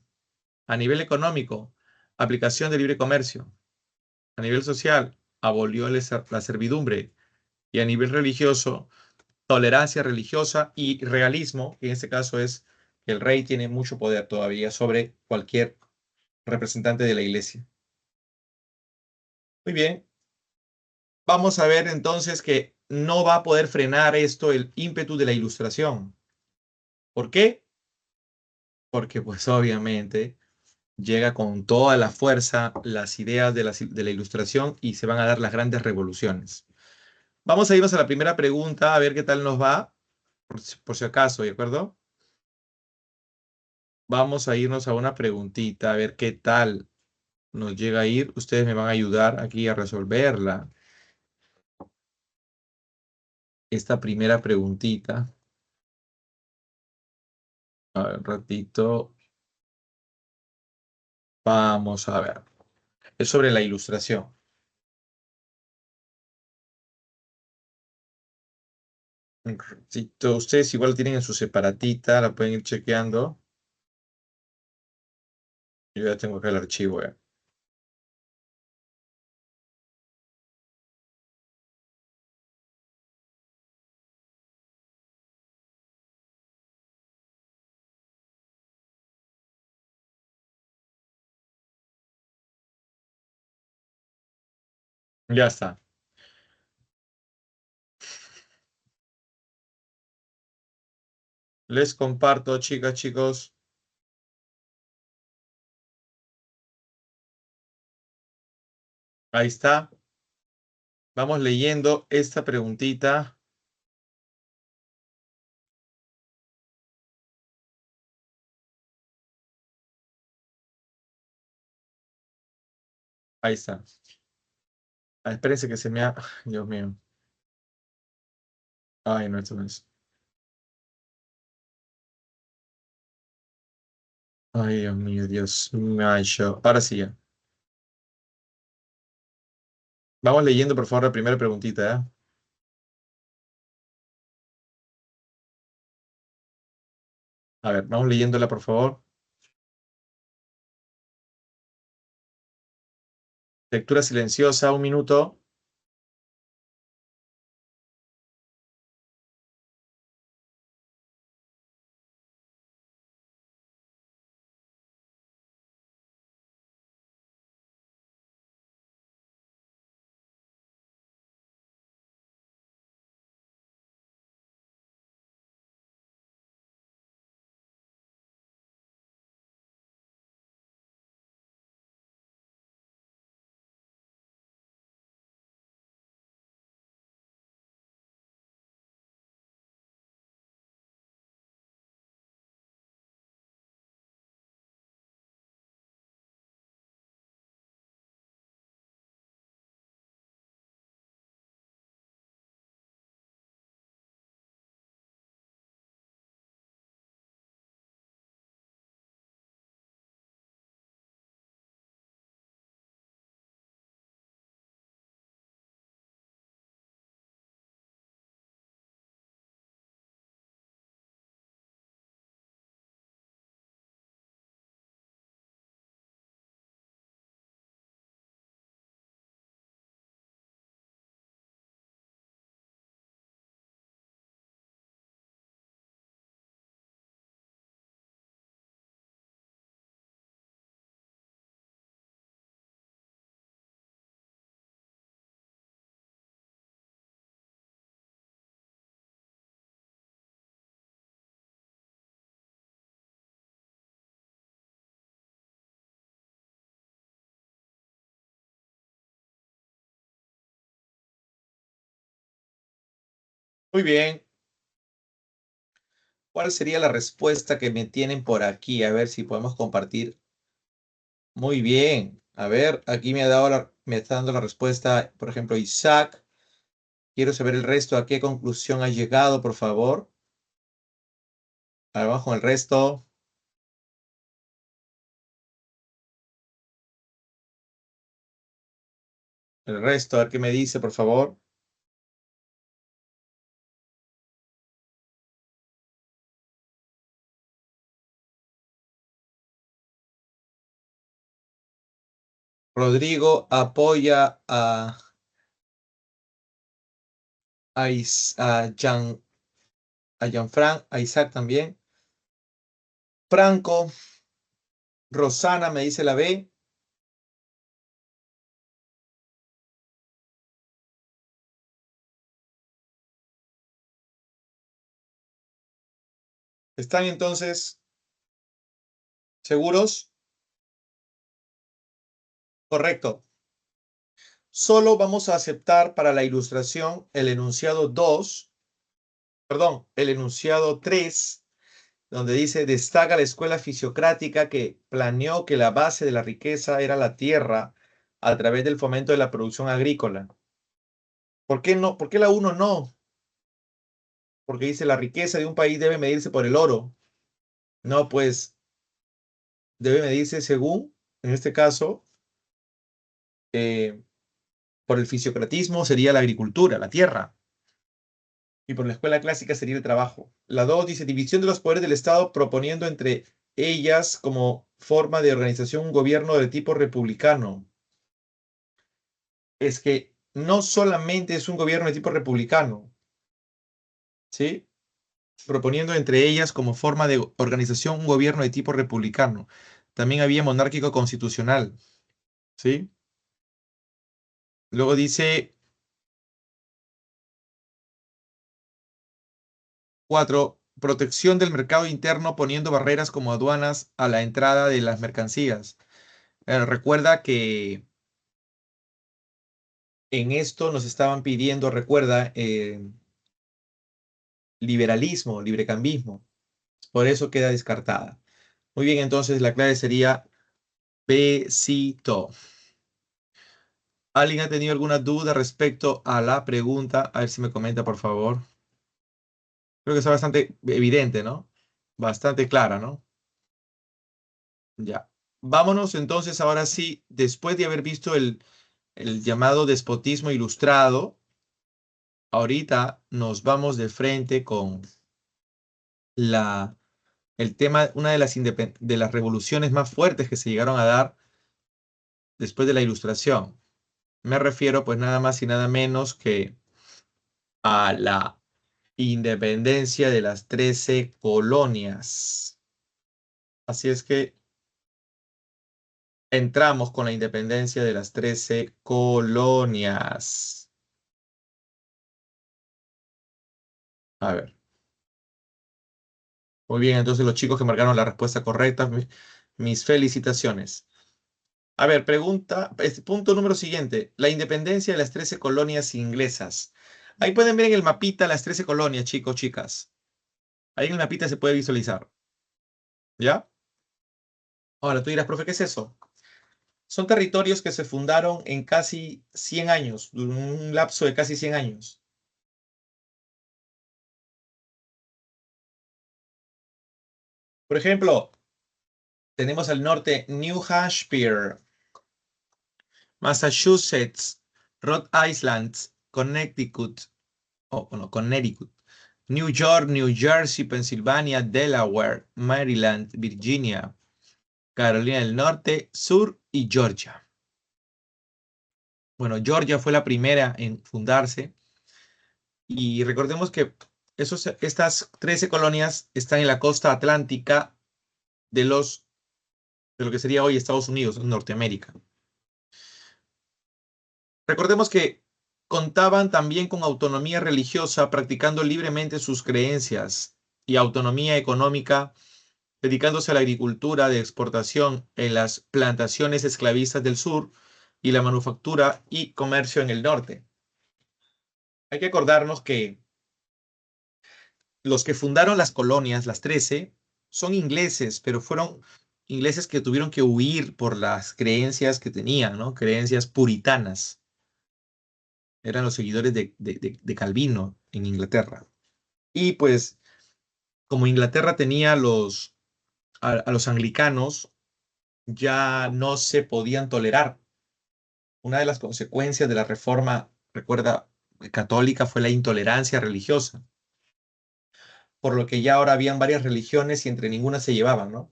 A nivel económico, aplicación del libre comercio. A nivel social, abolió la servidumbre. Y a nivel religioso, tolerancia religiosa y realismo, que en este caso es que el rey tiene mucho poder todavía sobre cualquier representante de la iglesia. Muy bien, vamos a ver entonces que no va a poder frenar esto el ímpetu de la ilustración. ¿Por qué? Porque pues obviamente llega con toda la fuerza las ideas de la ilustración y se van a dar las grandes revoluciones. Vamos a irnos a la primera pregunta, a ver qué tal nos va, por si acaso, ¿de acuerdo? Vamos a irnos a una preguntita, a ver qué tal nos llega a ir. Ustedes me van a ayudar aquí a resolverla. Esta primera preguntita. A ver, un ratito. Vamos a ver. Es sobre la ilustración. Un ratito. Ustedes igual tienen en su separatita, la pueden ir chequeando. Yo ya tengo acá el archivo. Ya. Ya está. Les comparto, chicas, chicos. Ahí está. Vamos leyendo esta preguntita. Ahí está. Ah, espérense que se me ha... Dios mío. Ay, no, esto no es. Ay, Dios mío, Dios mío. Ahora sí ya. Vamos leyendo, por favor, la primera preguntita, ¿eh? A ver, vamos leyéndola, por favor. Lectura silenciosa, un minuto. Muy bien. ¿Cuál sería la respuesta que me tienen por aquí? A ver si podemos compartir. Muy bien. A ver, aquí me está dando la respuesta, por ejemplo, Isaac. Quiero saber el resto, a qué conclusión ha llegado, por favor. A ver, vamos con el resto. El resto, a ver qué me dice, por favor. Rodrigo apoya a Jean-Franc, a Isaac también. Franco, Rosana me dice la B. ¿Están entonces seguros? Correcto. Solo vamos a aceptar para la ilustración el enunciado 2, perdón, el enunciado 3, donde dice, destaca la escuela fisiocrática que planeó que la base de la riqueza era la tierra a través del fomento de la producción agrícola. ¿Por qué no? ¿Por qué la uno no? Porque dice, la riqueza de un país debe medirse por el oro. No, pues debe medirse según, en este caso, eh, por el fisiocratismo sería la agricultura, la tierra. Y por la escuela clásica sería el trabajo. La 2 dice división de los poderes del Estado proponiendo entre ellas como forma de organización un gobierno de tipo republicano. Es que no solamente es un gobierno de tipo republicano, ¿sí? Proponiendo entre ellas como forma de organización un gobierno de tipo republicano. También había monárquico constitucional, ¿sí? Luego dice 4, protección del mercado interno poniendo barreras como aduanas a la entrada de las mercancías. Recuerda que en esto nos estaban pidiendo, recuerda, liberalismo, librecambismo. Por eso queda descartada. Muy bien, entonces la clave sería besito. ¿Alguien ha tenido alguna duda respecto a la pregunta? A ver si me comenta, por favor. Creo que está bastante evidente, ¿no? Bastante clara, ¿no? Ya. Vámonos entonces, ahora sí, después de haber visto el llamado despotismo ilustrado, ahorita nos vamos de frente con la, el tema, una de de las revoluciones más fuertes que se llegaron a dar después de la ilustración. Me refiero pues nada más y nada menos que a la independencia de las 13 colonias. Así es que entramos con la independencia de las 13 colonias. A ver. Muy bien, entonces los chicos que marcaron la respuesta correcta, mis felicitaciones. A ver, pregunta, punto número siguiente. La independencia de las 13 colonias inglesas. Ahí pueden ver en el mapita las 13 colonias, chicos, chicas. Ahí en el mapita se puede visualizar. ¿Ya? Ahora tú dirás, profe, ¿qué es eso? Son territorios que se fundaron en casi 100 años, un lapso de casi 100 años. Por ejemplo, tenemos al norte New Hampshire, Massachusetts, Rhode Island, Connecticut, no, Connecticut, New York, New Jersey, Pensilvania, Delaware, Maryland, Virginia, Carolina del Norte, Sur y Georgia. Bueno, Georgia fue la primera en fundarse y recordemos que estas 13 colonias están en la costa atlántica de lo que sería hoy Estados Unidos, Norteamérica. Recordemos que contaban también con autonomía religiosa, practicando libremente sus creencias, y autonomía económica, dedicándose a la agricultura de exportación en las plantaciones esclavistas del sur y la manufactura y comercio en el norte. Hay que acordarnos que los que fundaron las colonias, las 13, son ingleses, pero fueron ingleses que tuvieron que huir por las creencias que tenían, ¿no? Creencias puritanas. eran los seguidores de Calvino en Inglaterra. Y pues, como Inglaterra tenía a los anglicanos, ya no se podían tolerar. Una de las consecuencias de la reforma, recuerda, católica fue la intolerancia religiosa, por lo que ya ahora habían varias religiones y entre ninguna se llevaban, ¿no?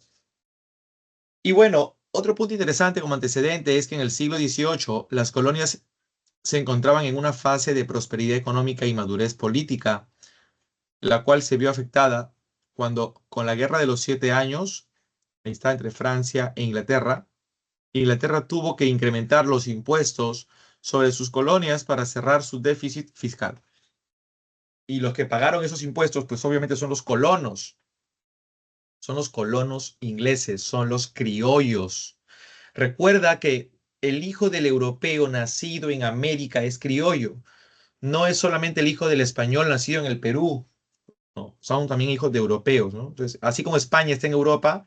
Y bueno, otro punto interesante como antecedente es que en el siglo XVIII las colonias se encontraban en una fase de prosperidad económica y madurez política, la cual se vio afectada cuando con la Guerra de los Siete Años, ahí está, entre Francia e Inglaterra, Inglaterra tuvo que incrementar los impuestos sobre sus colonias para cerrar su déficit fiscal. Y los que pagaron esos impuestos, pues obviamente son los colonos ingleses, son los criollos. Recuerda que el hijo del europeo nacido en América es criollo. No es solamente el hijo del español nacido en el Perú, no, son también hijos de europeos, ¿no? Entonces, así como España está en Europa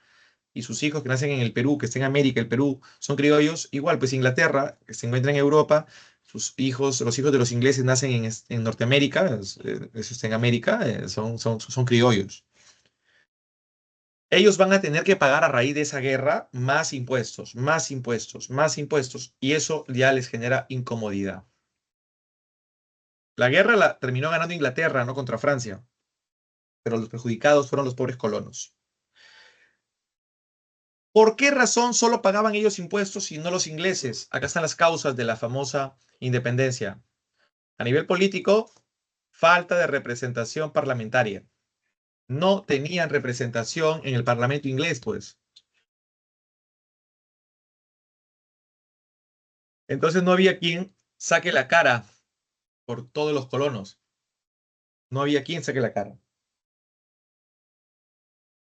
y sus hijos que nacen en el Perú, que están en América, el Perú, son criollos, igual pues Inglaterra, que se encuentra en Europa, sus hijos, los hijos de los ingleses nacen en Norteamérica, eso está en América, son criollos. Ellos van a tener que pagar a raíz de esa guerra más impuestos, más impuestos, más impuestos, y eso ya les genera incomodidad. La guerra la terminó ganando Inglaterra, no contra Francia, pero los perjudicados fueron los pobres colonos. ¿Por qué razón solo pagaban ellos impuestos y no los ingleses? Acá están las causas de la famosa independencia. A nivel político, falta de representación parlamentaria. No tenían representación en el Parlamento inglés, pues. Entonces no había quien saque la cara por todos los colonos. No había quien saque la cara.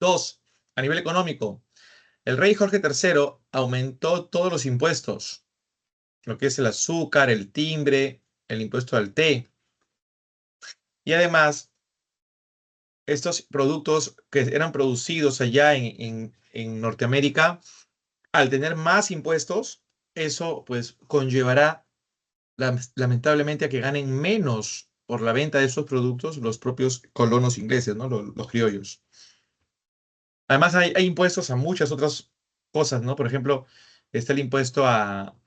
Dos, a nivel económico, el rey Jorge III aumentó todos los impuestos, lo que es el azúcar, el timbre, el impuesto al té. Y además, estos productos que eran producidos allá en Norteamérica, al tener más impuestos, eso pues conllevará lamentablemente a que ganen menos por la venta de esos productos los propios colonos ingleses, ¿no? Los criollos. Además, hay impuestos a muchas otras cosas, ¿no? Por ejemplo, está el impuesto a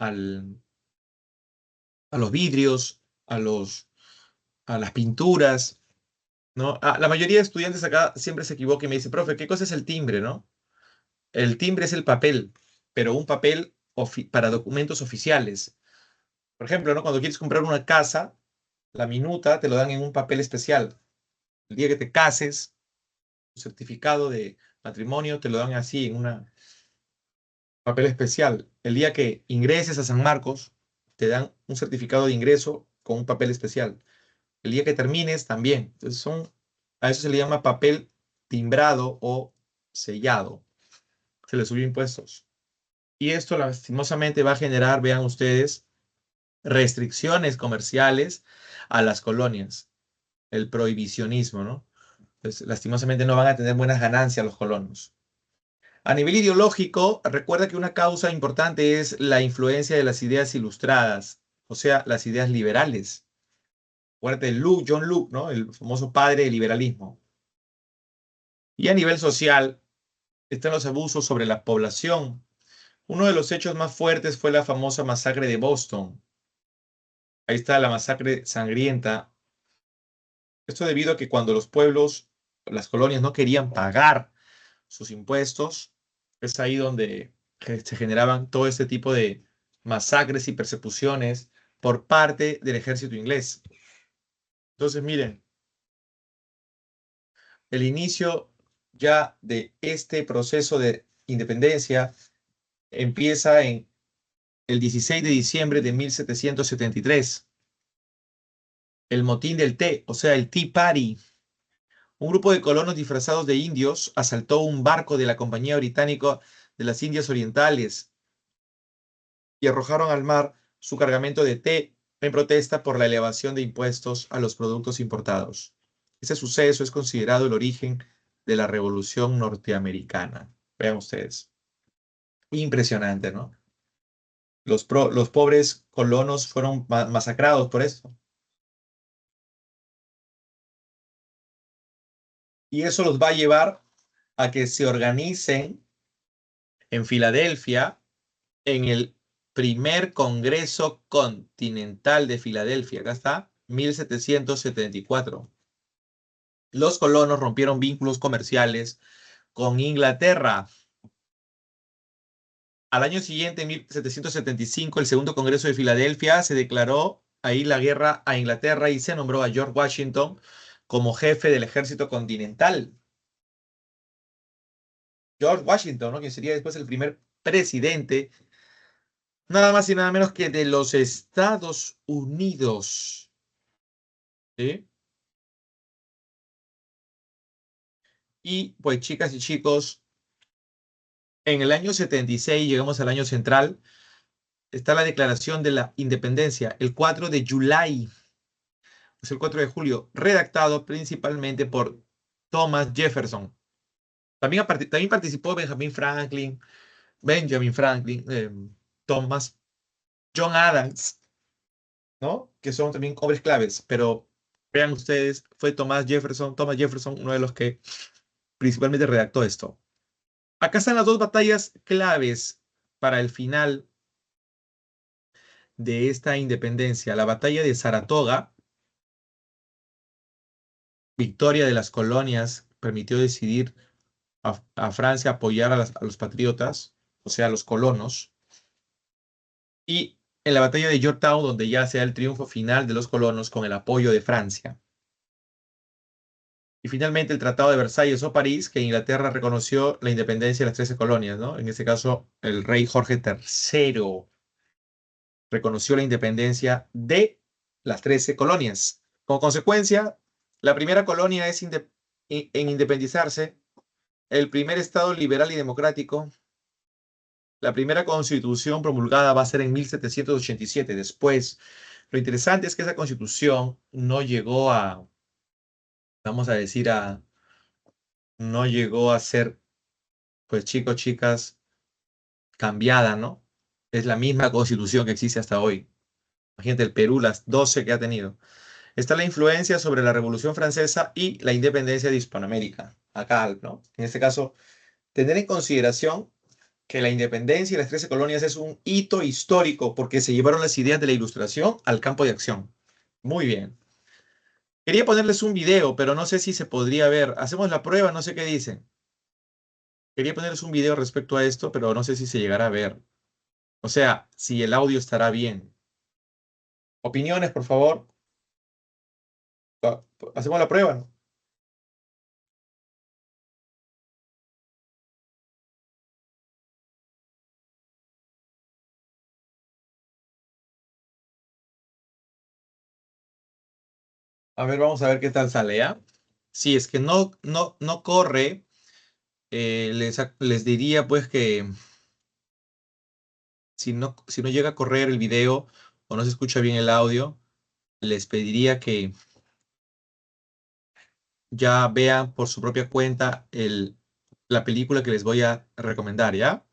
los vidrios, a las pinturas, ¿no? La mayoría de estudiantes acá siempre se equivoca y me dice, profe, ¿qué cosa es el timbre, no? El timbre es el papel, pero un papel para documentos oficiales. Por ejemplo, ¿no? Cuando quieres comprar una casa, la minuta te lo dan en un papel especial. El día que te cases, tu certificado de matrimonio te lo dan así en un papel especial. El día que ingreses a San Marcos, te dan un certificado de ingreso con un papel especial. El día que termines, también. Entonces a eso se le llama papel timbrado o sellado. Se le subió impuestos. Y esto lastimosamente va a generar, vean ustedes, restricciones comerciales a las colonias, el prohibicionismo, ¿no? Entonces, lastimosamente no van a tener buenas ganancias los colonos. A nivel ideológico, recuerda que una causa importante es la influencia de las ideas ilustradas, o sea, las ideas liberales. Acuérdate de John Locke, ¿no? El famoso padre del liberalismo. Y a nivel social, están los abusos sobre la población. Uno de los hechos más fuertes fue la famosa masacre de Boston. Ahí está la masacre sangrienta. Esto debido a que cuando los pueblos, las colonias no querían pagar sus impuestos, es ahí donde se generaban todo este tipo de masacres y persecuciones por parte del ejército inglés. Entonces, miren, el inicio ya de este proceso de independencia empieza en el 16 de diciembre de 1773. El motín del té, o sea, el Tea Party. Un grupo de colonos disfrazados de indios asaltó un barco de la Compañía Británica de las Indias Orientales y arrojaron al mar su cargamento de té en protesta por la elevación de impuestos a los productos importados. Ese suceso es considerado el origen de la Revolución Norteamericana. Vean ustedes. Impresionante, ¿no? Los pobres colonos fueron masacrados por esto. Y eso los va a llevar a que se organicen en Filadelfia en el primer Congreso Continental de Filadelfia. Acá está, 1774. Los colonos rompieron vínculos comerciales con Inglaterra. Al año siguiente, en 1775, el segundo Congreso de Filadelfia se declaró ahí la guerra a Inglaterra y se nombró a George Washington como jefe del ejército continental. George Washington, ¿no? Quien sería después el primer presidente, nada más y nada menos que de los Estados Unidos. ¿Sí? Y pues, chicas y chicos, en el año 76, llegamos al año central, está la Declaración de la Independencia, el 4 de julio, es el 4 de julio, redactado principalmente por Thomas Jefferson. También participó Benjamin Franklin, Thomas, John Adams, ¿no? Que son también hombres claves, pero vean ustedes, fue Thomas Jefferson, uno de los que principalmente redactó esto. Acá están las dos batallas claves para el final de esta independencia. La batalla de Saratoga, victoria de las colonias, permitió decidir a Francia apoyar a los patriotas, o sea, a los colonos. Y en la batalla de Yorktown, donde ya se da el triunfo final de los colonos con el apoyo de Francia. Y finalmente el Tratado de Versalles o París, que Inglaterra reconoció la independencia de las 13 colonias, ¿no? En este caso, el rey Jorge III reconoció la independencia de las 13 colonias. Como consecuencia, la primera colonia en independizarse, el primer Estado liberal y democrático. La primera constitución promulgada va a ser en 1787. Después, lo interesante es que esa constitución no llegó a, vamos a decir, no llegó a ser, pues chicos, chicas, cambiada, ¿no? Es la misma constitución que existe hasta hoy. Imagínate el Perú, las 12 que ha tenido. Está la influencia sobre la Revolución Francesa y la independencia de Hispanoamérica. Acá, ¿no? En este caso, tener en consideración que la independencia y las 13 colonias es un hito histórico porque se llevaron las ideas de la Ilustración al campo de acción. Muy bien. Quería ponerles un video, pero no sé si se podría ver. Hacemos la prueba, no sé qué dicen. Quería ponerles un video respecto a esto, pero no sé si se llegará a ver. O sea, si el audio estará bien. Opiniones, por favor. Hacemos la prueba, ¿no? A ver, vamos a ver qué tal sale, ¿ya? Si es que no corre, les diría pues que si no llega a correr el video o no se escucha bien el audio, les pediría que ya vean por su propia cuenta la película que les voy a recomendar, ¿ya?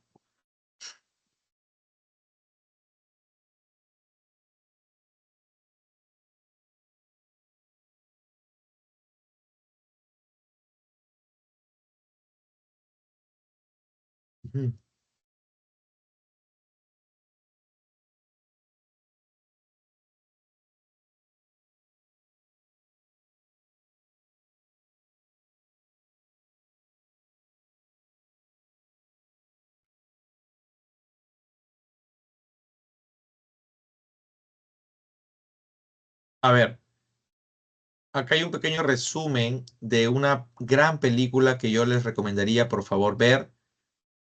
Ujú. A ver, acá hay un pequeño resumen de una gran película que yo les recomendaría, por favor, ver.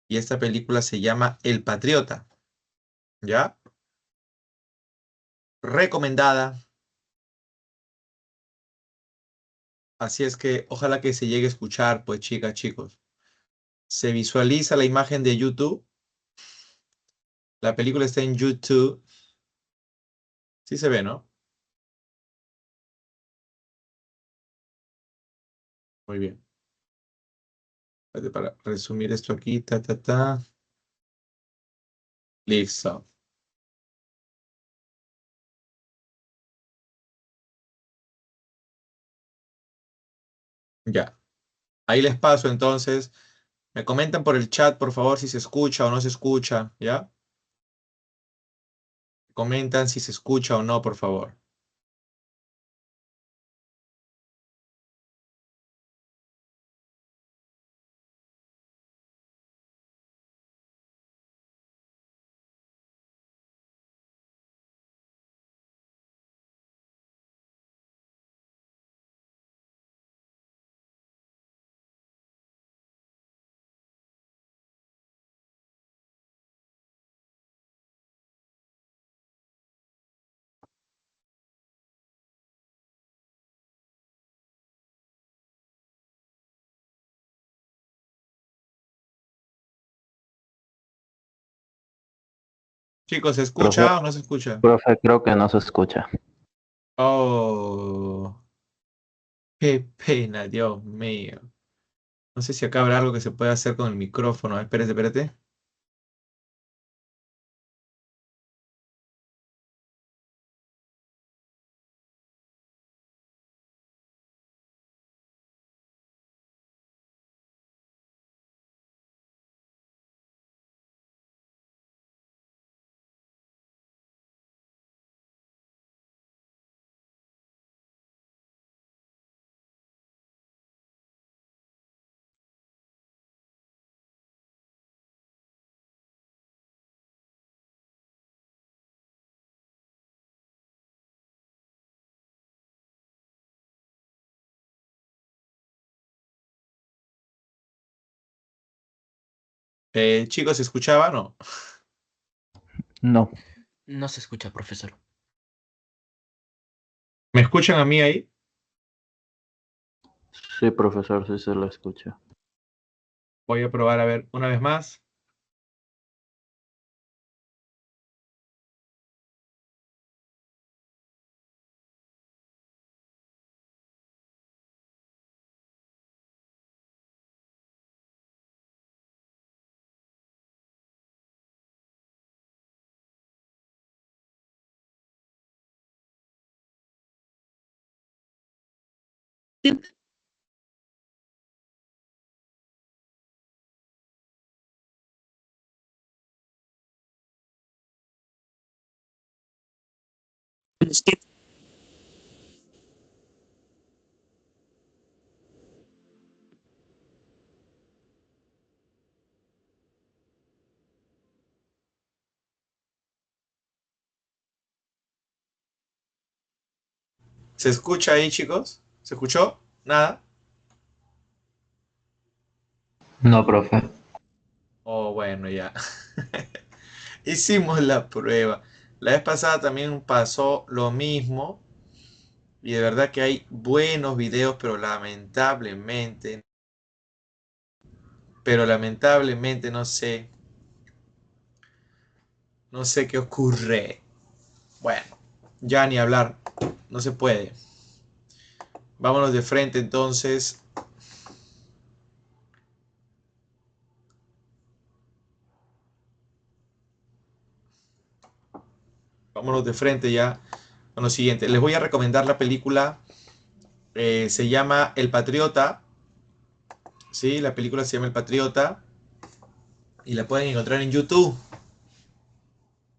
Y esta película se llama El Patriota, ¿ya? Recomendada. Así es que ojalá que se llegue a escuchar, pues chicas, chicos. Se visualiza la imagen de YouTube. La película está en YouTube. Sí se ve, ¿no? Muy bien. Espérate, para resumir esto aquí, ta, ta, ta. Listo. Ya. Ahí les paso entonces. Me comentan por el chat, por favor, si se escucha o no se escucha, ¿ya? Comentan si se escucha o no, por favor. Chicos, ¿se Profe, escucha o no se escucha? profe, creo que no se escucha. Oh, qué pena, Dios mío. No sé si acá habrá algo que se pueda hacer con el micrófono. Espérate, espérate. Chicos, ¿se escuchaba? No. No. No se escucha, profesor. ¿Me escuchan a mí ahí? Sí, profesor, sí se lo escucha. Voy a probar a ver una vez más. ¿Se escucha ahí, chicos? ¿Se escuchó? ¿Nada? No, profe. Oh, bueno, ya. Hicimos la prueba. La vez pasada también pasó lo mismo. Y de verdad que hay buenos videos, pero lamentablemente no sé qué ocurre. Bueno, ya ni hablar, no se puede. Vámonos de frente entonces. Vámonos de frente ya con lo siguiente. Les voy a recomendar la película. Se llama El Patriota. Sí, la película se llama El Patriota. Y la pueden encontrar en YouTube.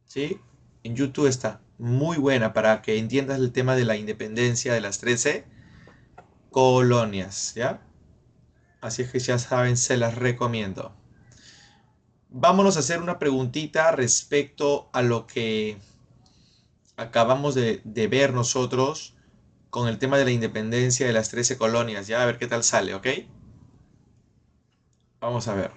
¿Sí? En YouTube está muy buena para que entiendas el tema de la independencia de las 13 colonias, ¿ya? Así es que ya saben, se las recomiendo. Vámonos a hacer una preguntita respecto a lo que acabamos de ver nosotros con el tema de la independencia de las 13 colonias, ¿ya? A ver qué tal sale, ¿ok? Vamos a ver.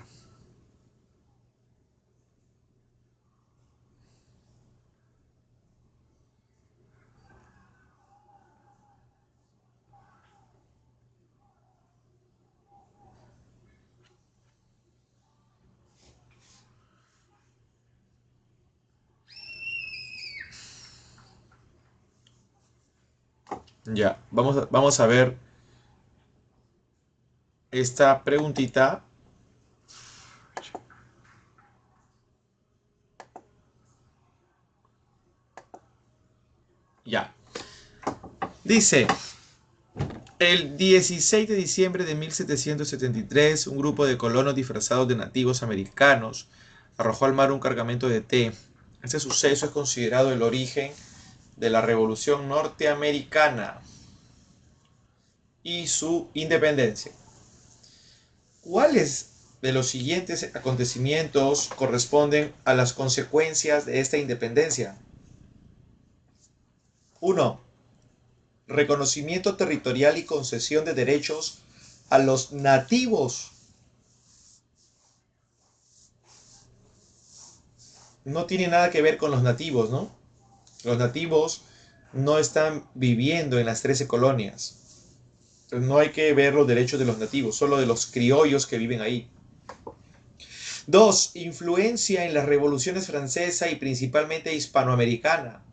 Ya, vamos a ver esta preguntita. Ya. Dice, El 16 de diciembre de 1773, un grupo de colonos disfrazados de nativos americanos arrojó al mar un cargamento de té. Este suceso es considerado el origen de la Revolución Norteamericana y su independencia. ¿Cuáles de los siguientes acontecimientos corresponden a las consecuencias de esta independencia? 1. Reconocimiento territorial y concesión de derechos a los nativos. No tiene nada que ver con los nativos, ¿no? Los nativos no están viviendo en las 13 colonias. Entonces no hay que ver los derechos de los nativos, solo de los criollos que viven ahí. 2. Influencia en las revoluciones francesa y principalmente hispanoamericana.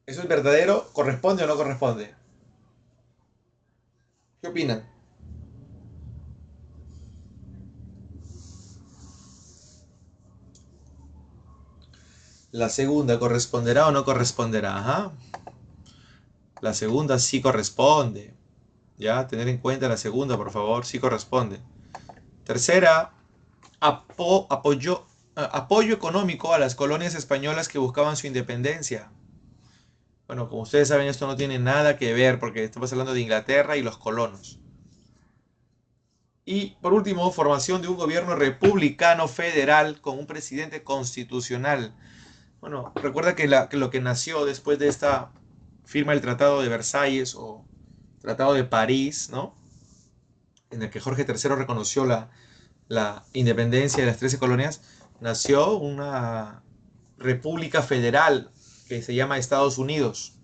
¿Eso es verdadero? ¿Corresponde o no corresponde? ¿Qué opinan? La segunda, ¿corresponderá o no corresponderá? Ajá. La segunda sí corresponde. Ya, tener en cuenta la segunda, por favor, sí corresponde. Tercera, apoyo económico a las colonias españolas que buscaban su independencia. Bueno, como ustedes saben, esto no tiene nada que ver porque estamos hablando de Inglaterra y los colonos. Y por último, formación de un gobierno republicano federal con un presidente constitucional. Bueno, recuerda que lo que nació después de esta firma del Tratado de Versalles o Tratado de París, ¿no? En el que Jorge III reconoció la independencia de las 13 colonias, nació una república federal que se llama Estados Unidos.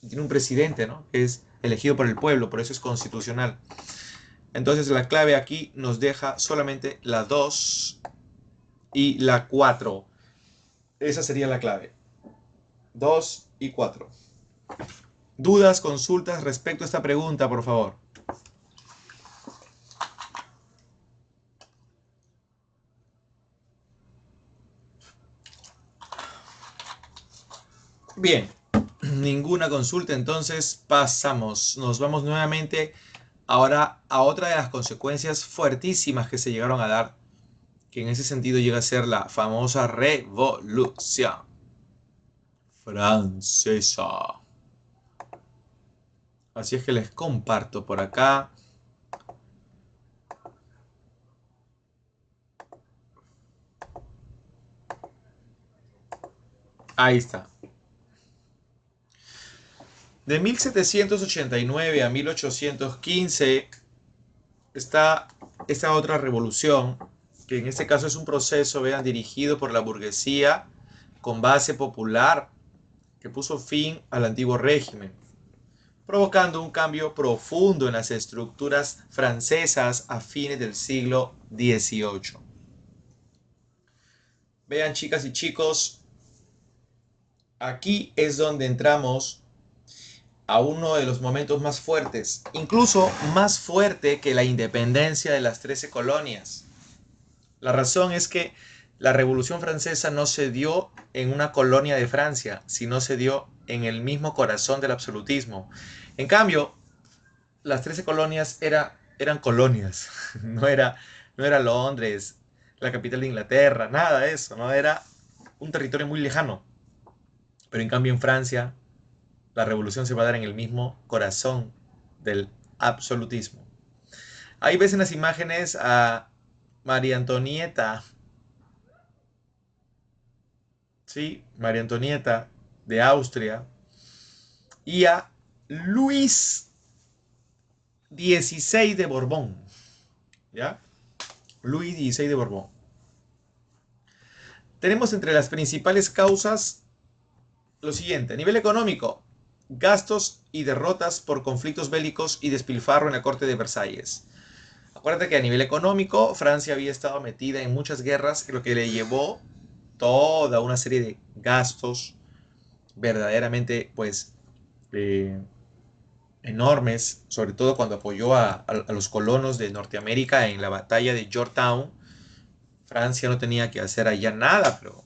Y tiene un presidente, ¿no? Que es elegido por el pueblo, por eso es constitucional. Entonces la clave aquí nos deja solamente la 2 y la 4. Esa sería la clave. 2 y 4. ¿Dudas, consultas respecto a esta pregunta, por favor? Bien, ninguna consulta, entonces pasamos. Nos vamos nuevamente ahora a otra de las consecuencias fuertísimas que se llegaron a dar, que en ese sentido llega a ser la famosa Revolución Francesa. Así es que les comparto por acá. Ahí está. De 1789 a 1815 está esta otra revolución, que en este caso es un proceso, vean, dirigido por la burguesía con base popular, que puso fin al antiguo régimen, provocando un cambio profundo en las estructuras francesas a fines del siglo XVIII. Vean, chicas y chicos, aquí es donde entramos a uno de los momentos más fuertes, incluso más fuerte que la independencia de las 13 colonias. La razón es que la Revolución Francesa no se dio en una colonia de Francia, sino se dio en el mismo corazón del absolutismo. En cambio, las 13 colonias eran colonias, no era Londres, la capital de Inglaterra, nada de eso, no era un territorio muy lejano. Pero en cambio en Francia, la revolución se va a dar en el mismo corazón del absolutismo. Ahí ves en las imágenes a María Antonieta, ¿sí? María Antonieta de Austria, y a Luis XVI de Borbón, ¿ya? Luis XVI de Borbón. Tenemos entre las principales causas lo siguiente: a nivel económico, gastos y derrotas por conflictos bélicos y despilfarro en la corte de Versalles. Acuérdate que a nivel económico, Francia había estado metida en muchas guerras, lo que le llevó toda una serie de gastos verdaderamente, pues, enormes, sobre todo cuando apoyó a los colonos de Norteamérica en la batalla de Yorktown. Francia no tenía que hacer allá nada, pero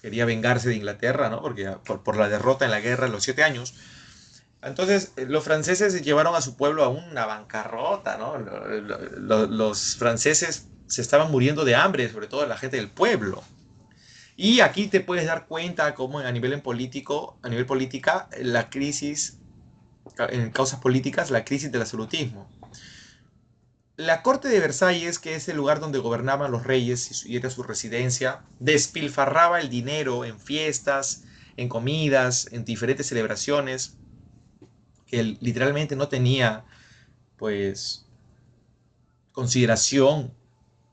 quería vengarse de Inglaterra, ¿no? Porque por la derrota en la guerra de los 7 años. Entonces, los franceses llevaron a su pueblo a una bancarrota, ¿no? Los franceses se estaban muriendo de hambre, sobre todo la gente del pueblo. Y aquí te puedes dar cuenta cómo a nivel político, a nivel política, la crisis, en causas políticas, la crisis del absolutismo. La corte de Versalles, que es el lugar donde gobernaban los reyes y era su residencia, despilfarraba el dinero en fiestas, en comidas, en diferentes celebraciones, que literalmente no tenía, pues, consideración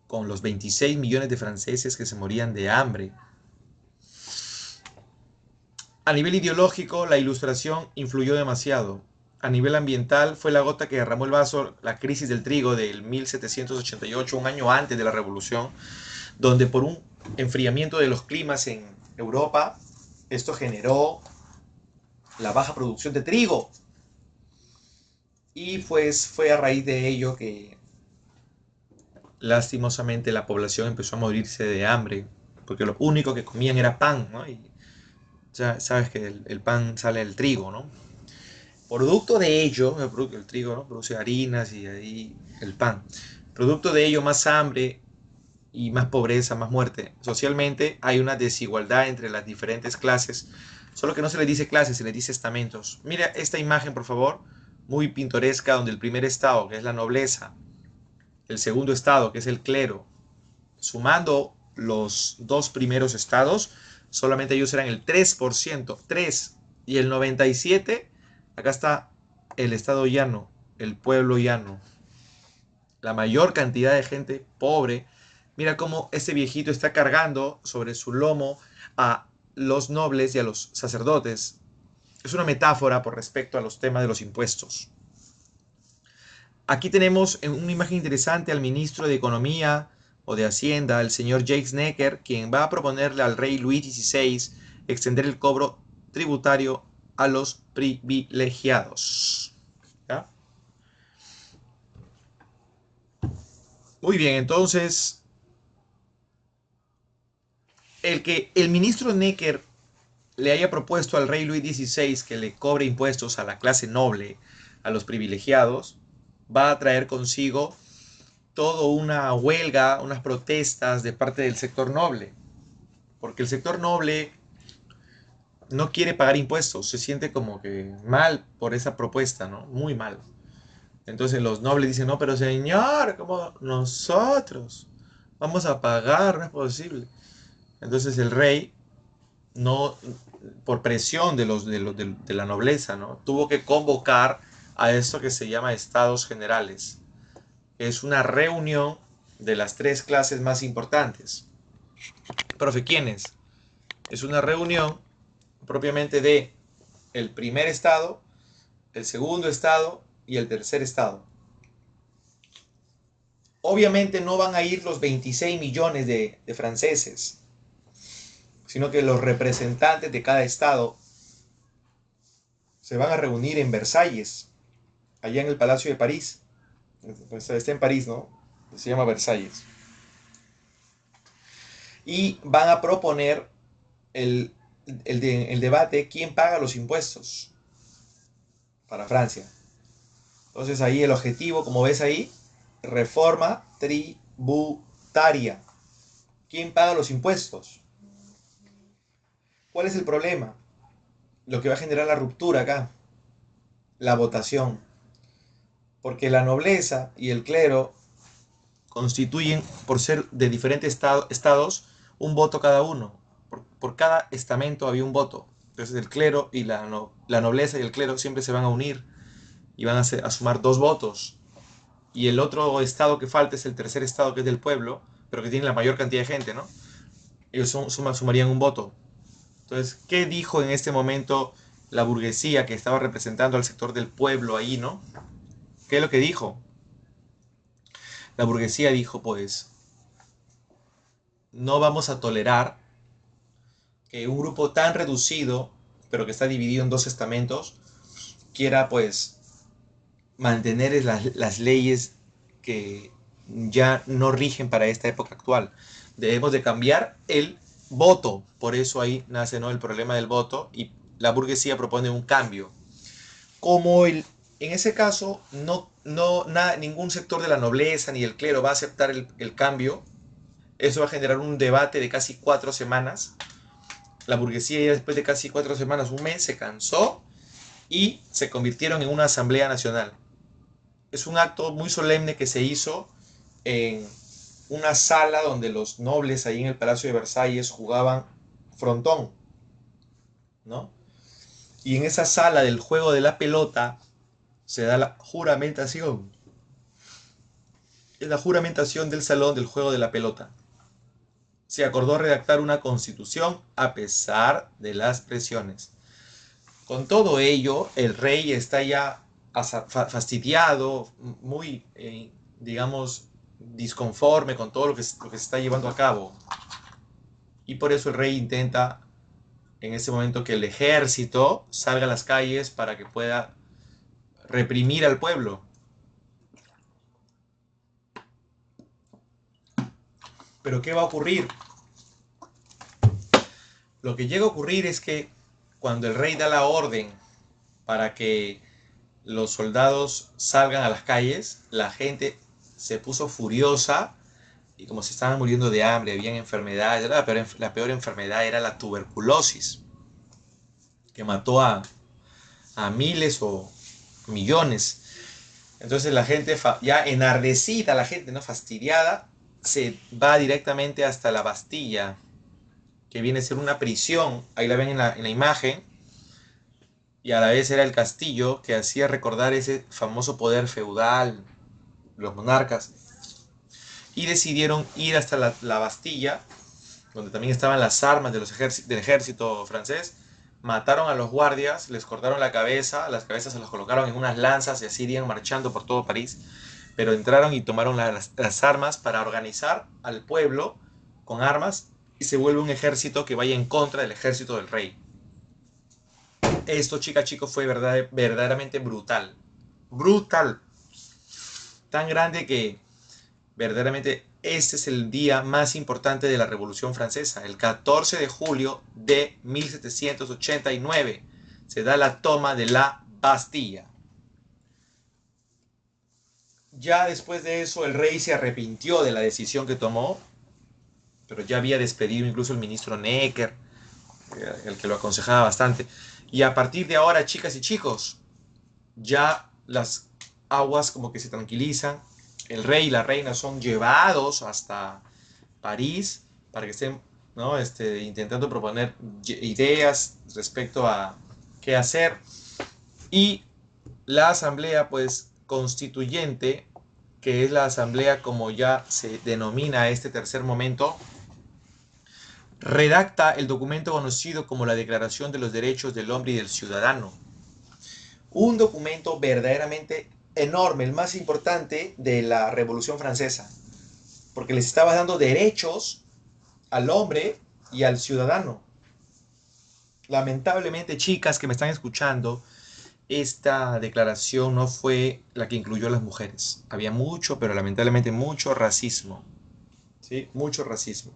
con los 26 millones de franceses que se morían de hambre. A nivel ideológico, la Ilustración influyó demasiado. A nivel ambiental, fue la gota que derramó el vaso, la crisis del trigo del 1788, un año antes de la Revolución, donde por un enfriamiento de los climas en Europa, esto generó la baja producción de trigo. Y pues fue a raíz de ello que lastimosamente la población empezó a morirse de hambre, porque lo único que comían era pan, ¿no? Y ya sabes que el pan sale del trigo, ¿no? Producto de ello, el trigo, ¿no? Produce harinas y ahí el pan. Producto de ello, más hambre y más pobreza, más muerte. Socialmente hay una desigualdad entre las diferentes clases, solo que no se le dice clases, se le dice estamentos. Mira esta imagen, por favor, muy pintoresca, donde el primer estado, que es la nobleza, el segundo estado, que es el clero, sumando los dos primeros estados, solamente ellos eran el 3%, 3, y el 97%, acá está el estado llano, el pueblo llano, la mayor cantidad de gente pobre. Mira cómo este viejito está cargando sobre su lomo a los nobles y a los sacerdotes. Es una metáfora por respecto a los temas de los impuestos. Aquí tenemos en una imagen interesante al ministro de Economía o de Hacienda, el señor Jacques Necker, quien va a proponerle al rey Luis XVI extender el cobro tributario a los privilegiados. ¿Ya? Muy bien, entonces, el que el ministro Necker le haya propuesto al rey Luis XVI que le cobre impuestos a la clase noble, a los privilegiados, va a traer consigo toda una huelga, unas protestas de parte del sector noble, porque el sector noble no quiere pagar impuestos, se siente como que mal por esa propuesta, ¿no? Muy mal. Entonces los nobles dicen, no, pero señor, como nosotros vamos a pagar, no es posible. Entonces el rey, no, por presión de la nobleza, ¿no? Tuvo que convocar a esto que se llama Estados Generales. Es una reunión de las tres clases más importantes. Profe, ¿quiénes? Es una reunión propiamente de el primer estado, el segundo estado y el tercer estado. Obviamente no van a ir los 26 millones de franceses, sino que los representantes de cada estado se van a reunir en Versalles, allá en el Palacio de París. Pues está en París, ¿no? Se llama Versalles. Y van a proponer el debate, ¿quién paga los impuestos para Francia? Entonces ahí el objetivo, como ves ahí, reforma tributaria. ¿Quién paga los impuestos? ¿Cuál es el problema? Lo que va a generar la ruptura acá, la votación. Porque la nobleza y el clero constituyen, por ser de diferentes estados, un voto cada uno. Por cada estamento había un voto. Entonces el clero y la nobleza y el clero siempre se van a unir y van a sumar 2 votos. Y el otro estado que falta es el tercer estado, que es del pueblo, pero que tiene la mayor cantidad de gente, ¿no? Ellos sumarían un voto. Entonces, ¿qué dijo en este momento la burguesía que estaba representando al sector del pueblo ahí, ¿no? ¿Qué es lo que dijo? La burguesía dijo, pues, no vamos a tolerar que un grupo tan reducido, pero que está dividido en 2 estamentos, quiera, pues, mantener las leyes que ya no rigen para esta época actual. Debemos de cambiar el voto. Por eso ahí nace, ¿no?, el problema del voto, y la burguesía propone un cambio. Como en ese caso ningún sector de la nobleza ni el clero va a aceptar el cambio, eso va a generar un debate de casi 4 semanas. La burguesía ya después de casi 4 semanas, un mes, se cansó y se convirtieron en una asamblea nacional. Es un acto muy solemne que se hizo en una sala donde los nobles ahí en el Palacio de Versalles jugaban frontón, ¿no? Y en esa sala del juego de la pelota se da la juramentación. Es la juramentación del salón del juego de la pelota. Se acordó redactar una constitución a pesar de las presiones. Con todo ello, el rey está ya fastidiado, muy, digamos, disconforme con todo lo que se está llevando a cabo. Y por eso el rey intenta en ese momento que el ejército salga a las calles para que pueda reprimir al pueblo. Pero ¿qué va a ocurrir? Lo que llega a ocurrir es que cuando el rey da la orden para que los soldados salgan a las calles, la gente se puso furiosa y como se estaban muriendo de hambre, habían enfermedades, la peor enfermedad era la tuberculosis, que mató a miles o millones. Entonces la gente, ya enardecida, la gente no fastidiada, se va directamente hasta la Bastilla, que viene a ser una prisión, ahí la ven en la imagen, y a la vez era el castillo que hacía recordar ese famoso poder feudal, los monarcas, y decidieron ir hasta la Bastilla, donde también estaban las armas de del ejército francés. Mataron a los guardias, les cortaron la cabeza, las cabezas se las colocaron en unas lanzas y así irían marchando por todo París, pero entraron y tomaron las armas para organizar al pueblo con armas y se vuelve un ejército que vaya en contra del ejército del rey. Esto, chicos, fue verdaderamente brutal. Brutal. Tan grande que verdaderamente este es el día más importante de la Revolución Francesa. El 14 de julio de 1789 se da la toma de la Bastilla. Ya después de eso el rey se arrepintió de la decisión que tomó, pero ya había despedido incluso el ministro Necker, el que lo aconsejaba bastante. Y a partir de ahora, chicas y chicos, ya las aguas como que se tranquilizan. El rey y la reina son llevados hasta París para que estén, ¿no? Intentando proponer ideas respecto a qué hacer. Y la asamblea, pues, constituyente, que es la asamblea como ya se denomina este tercer momento, redacta el documento conocido como la Declaración de los Derechos del Hombre y del Ciudadano. Un documento verdaderamente enorme, el más importante de la Revolución Francesa, porque les estaba dando derechos al hombre y al ciudadano. Lamentablemente, chicas que me están escuchando, esta declaración no fue la que incluyó a las mujeres. Había mucho, pero lamentablemente mucho racismo. ¿Sí? Mucho racismo.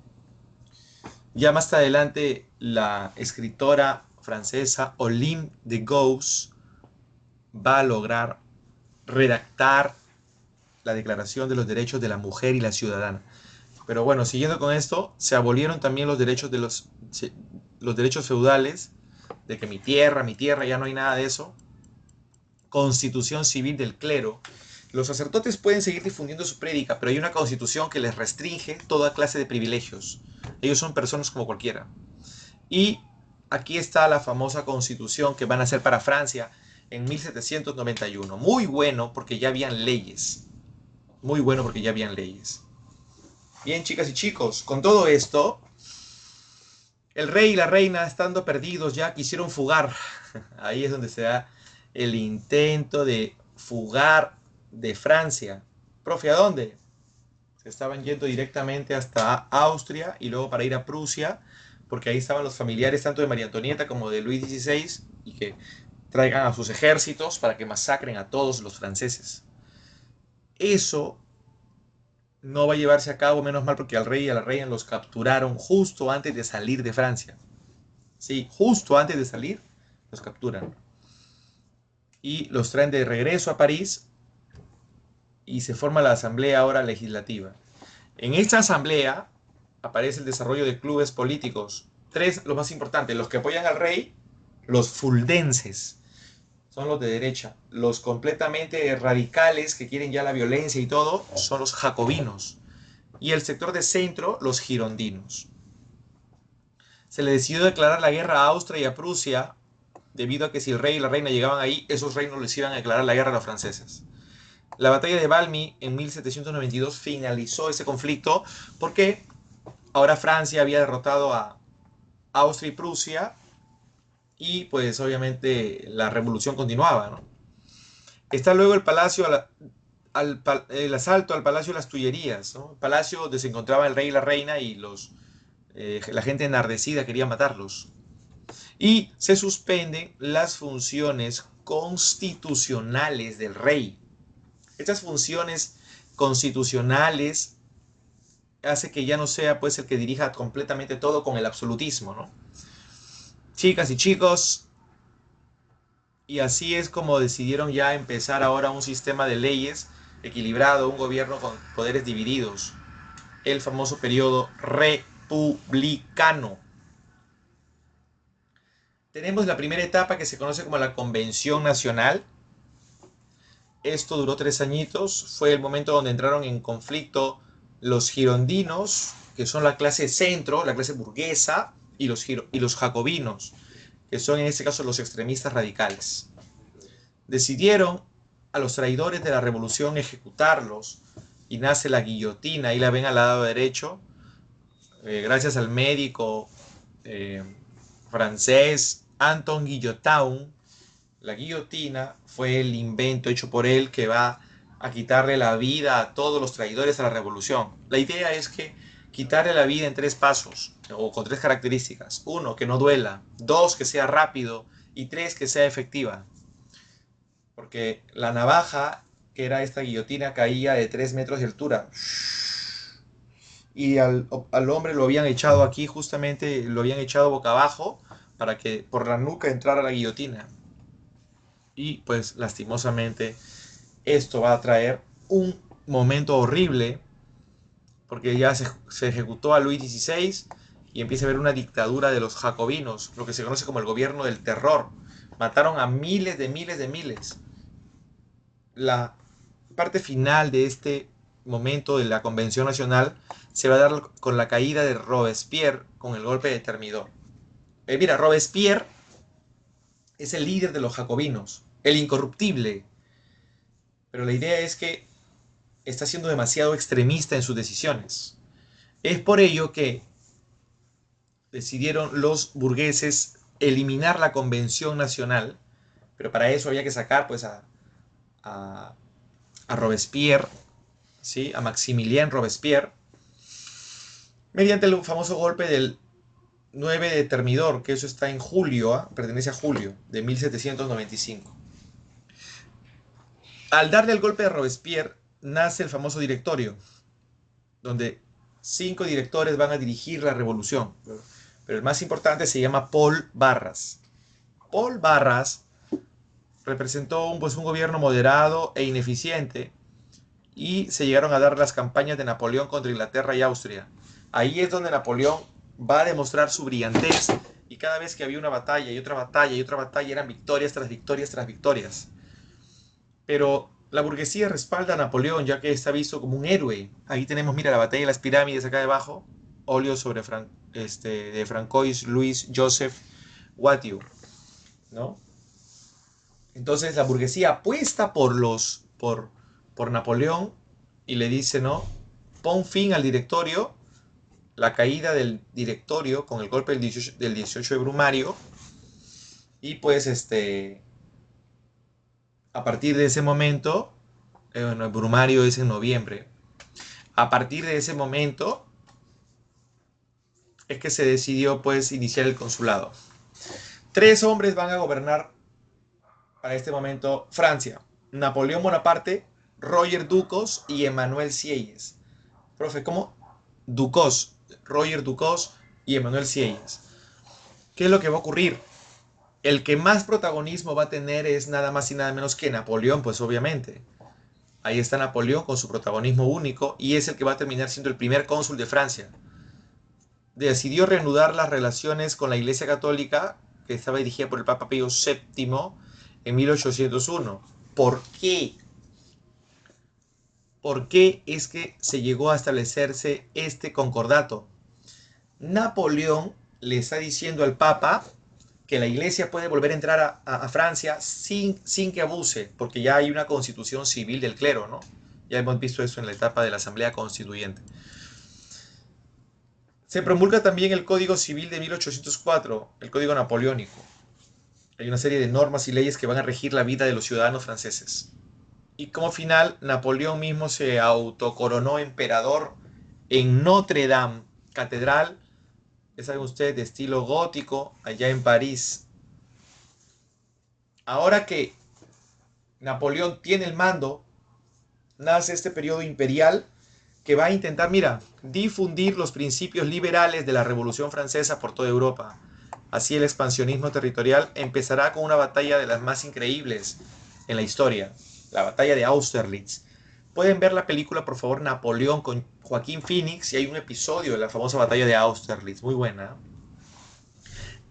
Ya más adelante, la escritora francesa Olympe de Gouges va a lograr redactar la Declaración de los Derechos de la Mujer y la Ciudadana. Pero bueno, siguiendo con esto, se abolieron también los derechos de los derechos feudales, de que mi tierra, ya no hay nada de eso. Constitución civil del clero. Los sacerdotes pueden seguir difundiendo su prédica, pero hay una constitución que les restringe toda clase de privilegios. Ellos son personas como cualquiera. Y aquí está la famosa constitución que van a hacer para Francia en 1791. Muy bueno porque ya habían leyes. Muy bueno porque ya habían leyes. Bien, chicas y chicos, con todo esto, el rey y la reina, estando perdidos, ya quisieron fugar. Ahí es donde se da el intento de fugar de Francia. Profe, ¿a dónde? Se estaban yendo directamente hasta Austria y luego para ir a Prusia, porque ahí estaban los familiares tanto de María Antonieta como de Luis XVI y que traigan a sus ejércitos para que masacren a todos los franceses. Eso no va a llevarse a cabo, menos mal, porque al rey y a la reina los capturaron justo antes de salir de Francia. Sí, justo antes de salir los capturan. y los traen de regreso a París y se forma la Asamblea ahora Legislativa. En esta asamblea aparece el desarrollo de clubes políticos. Tres, los más importantes, los que apoyan al rey, los fuldenses, son los de derecha. Los completamente radicales que quieren ya la violencia y todo, son los jacobinos. Y el sector de centro, los girondinos. Se le decidió declarar la guerra a Austria y a Prusia, debido a que si el rey y la reina llegaban ahí, esos reinos les iban a declarar la guerra a los franceses. La batalla de Valmy en 1792 finalizó ese conflicto porque ahora Francia había derrotado a Austria y Prusia y pues obviamente la revolución continuaba, ¿no? Está luego el palacio, el asalto al Palacio de las Tullerías, ¿no? El palacio donde se encontraba el rey y la reina y la gente enardecida quería matarlos. Y se suspenden las funciones constitucionales del rey. Estas funciones constitucionales hace que ya no sea pues el que dirija completamente todo con el absolutismo, ¿no? Chicas y chicos, y así es como decidieron ya empezar ahora un sistema de leyes equilibrado, un gobierno con poderes divididos, el famoso periodo republicano. Tenemos la primera etapa que se conoce como la Convención Nacional. Esto duró 3 añitos, fue el momento donde entraron en conflicto los girondinos, que son la clase centro, la clase burguesa, y los jacobinos, que son en este caso los extremistas radicales. Decidieron a los traidores de la revolución ejecutarlos y nace la guillotina, ahí la ven al lado derecho, gracias al médico francés Anton Guillotin. La guillotina fue el invento hecho por él que va a quitarle la vida a todos los traidores a la revolución. La idea es que quitarle la vida en 3 pasos, o con 3 características. 1, que no duela. 2, que sea rápido. Y 3, que sea efectiva. Porque la navaja, que era esta guillotina, caía de 3 metros de altura. Y al hombre lo habían echado aquí, justamente lo habían echado boca abajo, para que por la nuca entrara la guillotina. Y pues lastimosamente esto va a traer un momento horrible porque ya se ejecutó a Luis XVI y empieza a haber una dictadura de los jacobinos, lo que se conoce como el gobierno del terror. Mataron a miles de miles. La parte final de este momento de la Convención Nacional se va a dar con la caída de Robespierre, con el golpe de Thermidor. Mira, Robespierre es el líder de los jacobinos, el incorruptible. Pero la idea es que está siendo demasiado extremista en sus decisiones. Es por ello que decidieron los burgueses eliminar la Convención Nacional, pero para eso había que sacar pues a Robespierre, ¿sí? A Maximilien Robespierre, mediante el famoso golpe del 9 de Thermidor, que eso está en julio, pertenece a julio de 1795. Al darle el golpe de Robespierre, nace el famoso directorio, donde 5 directores van a dirigir la revolución. Pero el más importante se llama Paul Barras. Paul Barras representó un gobierno moderado e ineficiente y se llegaron a dar las campañas de Napoleón contra Inglaterra y Austria. Ahí es donde Napoleón va a demostrar su brillantez y cada vez que había una batalla y otra batalla y otra batalla eran victorias tras victorias tras victorias. Pero la burguesía respalda a Napoleón ya que está visto como un héroe. Ahí tenemos, mira, la batalla de las pirámides acá debajo, óleo sobre de Francois Louis Joseph Watteau, ¿no? Entonces la burguesía apuesta por Napoleón y le dice, ¿no? Pon fin al directorio, la caída del directorio con el golpe del 18 de Brumario y pues a partir de ese momento, bueno, el Brumario es en noviembre, a partir de ese momento es que se decidió pues iniciar el consulado. 3 hombres van a gobernar para este momento Francia: Napoleón Bonaparte, Roger Ducos y Emmanuel Sieyes. Profe, ¿cómo? Ducos, Roger Ducos y Emmanuel Sieyes. ¿Qué es lo que va a ocurrir? El que más protagonismo va a tener es nada más y nada menos que Napoleón, pues obviamente. Ahí está Napoleón con su protagonismo único y es el que va a terminar siendo el primer cónsul de Francia. Decidió reanudar las relaciones con la Iglesia Católica, que estaba dirigida por el Papa Pío VII en 1801. ¿Por qué? ¿Por qué es que se llegó a establecerse este concordato? Napoleón le está diciendo al Papa que la Iglesia puede volver a entrar a Francia sin que abuse, porque ya hay una constitución civil del clero, ¿no? Ya hemos visto eso en la etapa de la Asamblea Constituyente. Se promulga también el Código Civil de 1804, el Código Napoleónico. Hay una serie de normas y leyes que van a regir la vida de los ciudadanos franceses. Y como final, Napoleón mismo se autocoronó emperador en Notre Dame, catedral, ya saben ustedes, de estilo gótico, allá en París. Ahora que Napoleón tiene el mando, nace este periodo imperial que va a intentar, mira, difundir los principios liberales de la Revolución Francesa por toda Europa. Así el expansionismo territorial empezará con una batalla de las más increíbles en la historia, la batalla de Austerlitz. Pueden ver la película, por favor, Napoleón con Joaquín Phoenix, y hay un episodio de la famosa batalla de Austerlitz, muy buena.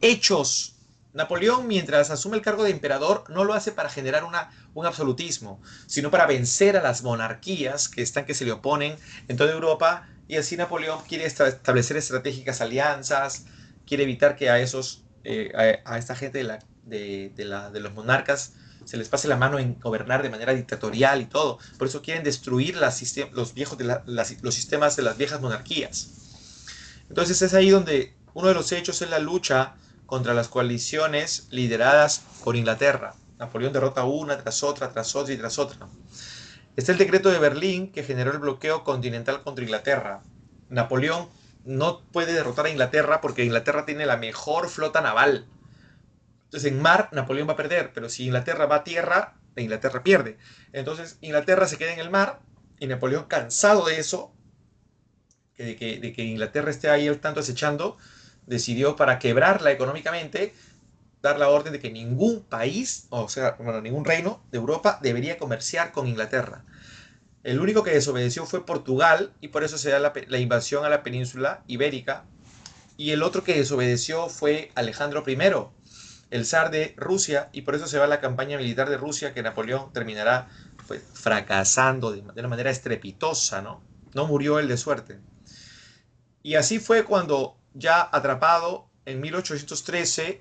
Hechos. Napoleón, mientras asume el cargo de emperador, no lo hace para generar un absolutismo, sino para vencer a las monarquías que se le oponen en toda Europa, y así Napoleón quiere establecer estratégicas alianzas, quiere evitar que a esta gente de los monarcas se les pase la mano en gobernar de manera dictatorial y todo. Por eso quieren destruir los sistemas de las viejas monarquías. Entonces es ahí donde uno de los hechos es la lucha contra las coaliciones lideradas por Inglaterra. Napoleón derrota una tras otra y tras otra. Está el decreto de Berlín que generó el bloqueo continental contra Inglaterra. Napoleón no puede derrotar a Inglaterra porque Inglaterra tiene la mejor flota naval. Entonces en mar Napoleón va a perder, pero si Inglaterra va a tierra, Inglaterra pierde. Entonces Inglaterra se queda en el mar y Napoleón, cansado de eso, de que Inglaterra esté ahí al tanto acechando, decidió, para quebrarla económicamente, dar la orden de que ningún país, o sea, bueno, ningún reino de Europa debería comerciar con Inglaterra. El único que desobedeció fue Portugal, y por eso se da la invasión a la península ibérica. Y el otro que desobedeció fue Alejandro I, el zar de Rusia, y por eso se va la campaña militar de Rusia, que Napoleón terminará, pues, fracasando de una manera estrepitosa, ¿no? No murió él de suerte. Y así fue cuando, ya atrapado en 1813,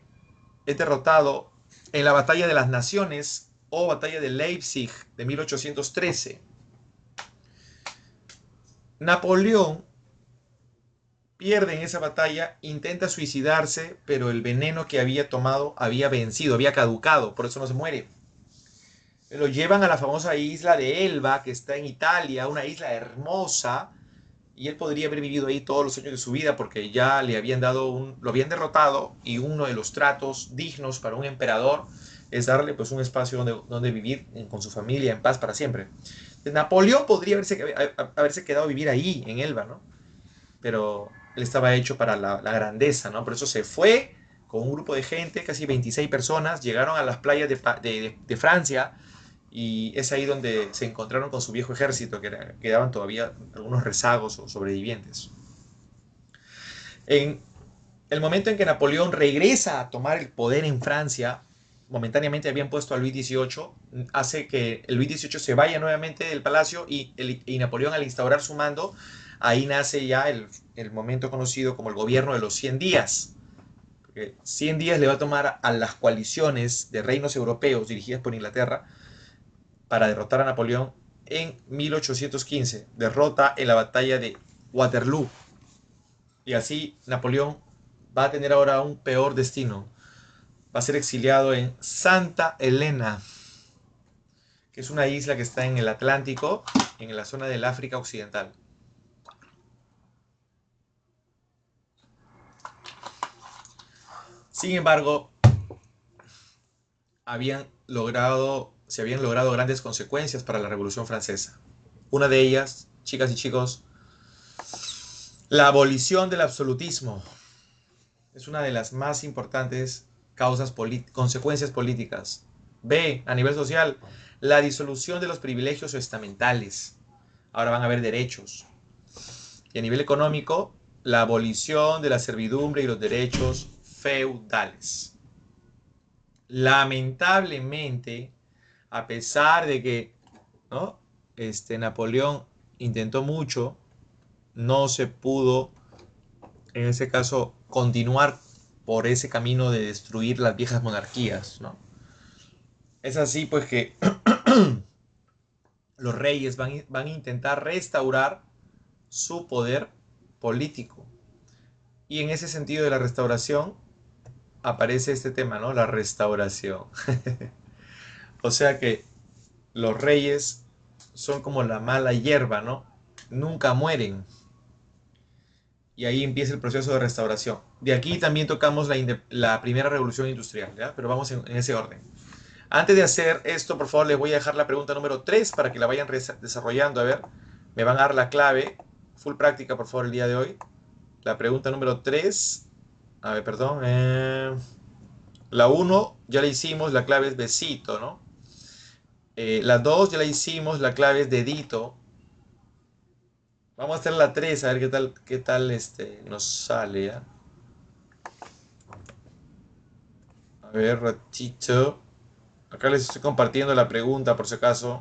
es derrotado en la Batalla de las Naciones o Batalla de Leipzig de 1813. Napoleón pierde en esa batalla, intenta suicidarse, pero el veneno que había tomado había vencido, había caducado, por eso no se muere. Lo llevan a la famosa isla de Elba, que está en Italia, una isla hermosa, y él podría haber vivido ahí todos los años de su vida porque ya le habían lo habían derrotado, y uno de los tratos dignos para un emperador es darle, pues, un espacio donde vivir con su familia en paz para siempre. Napoleón podría haberse quedado a vivir ahí en Elba, ¿no? Pero él estaba hecho para la grandeza, ¿no? Por eso se fue con un grupo de gente, casi 26 personas, llegaron a las playas de Francia, y es ahí donde se encontraron con su viejo ejército, que quedaban todavía algunos rezagos o sobrevivientes. En el momento en que Napoleón regresa a tomar el poder en Francia, momentáneamente habían puesto a Luis XVIII, hace que el Luis XVIII se vaya nuevamente del palacio, y Napoleón, al instaurar su mando, ahí nace ya el momento conocido como el gobierno de los 100 días. Porque 100 días le va a tomar a las coaliciones de reinos europeos dirigidas por Inglaterra para derrotar a Napoleón. En 1815, derrota en la batalla de Waterloo. Y así Napoleón va a tener ahora un peor destino. Va a ser exiliado en Santa Elena, que es una isla que está en el Atlántico, en la zona del África Occidental. Sin embargo, se habían logrado grandes consecuencias para la Revolución Francesa. Una de ellas, chicas y chicos, la abolición del absolutismo. Es una de las más importantes consecuencias políticas. B, a nivel social, la disolución de los privilegios estamentales. Ahora van a haber derechos. Y a nivel económico, la abolición de la servidumbre y los derechos feudales. Lamentablemente, a pesar de que, ¿no?, Napoleón intentó mucho, no se pudo, en ese caso, continuar por ese camino de destruir las viejas monarquías, ¿no? Es así, pues, que los reyes van a intentar restaurar su poder político. Y en ese sentido de la restauración aparece este tema, ¿no? La restauración. O sea que los reyes son como la mala hierba, ¿no? Nunca mueren. Y ahí empieza el proceso de restauración. De aquí también tocamos la primera revolución industrial, ¿ya? Pero vamos en ese orden. Antes de hacer esto, por favor, les voy a dejar la pregunta número 3 para que la vayan desarrollando. A ver, me van a dar la clave. Full práctica, por favor, el día de hoy. La pregunta número 3. A ver, perdón. La 1 ya la hicimos, la clave es besito, ¿no? La 2 ya la hicimos, la clave es dedito. Vamos a hacer la 3 a ver qué tal nos sale, ¿ya? A ver, ratito. Acá les estoy compartiendo la pregunta por si acaso.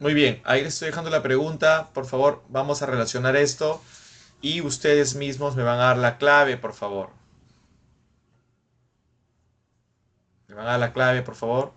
Muy bien, ahí les estoy dejando la pregunta. Por favor, vamos a relacionar esto y ustedes mismos me van a dar la clave, por favor. Me van a dar la clave, por favor.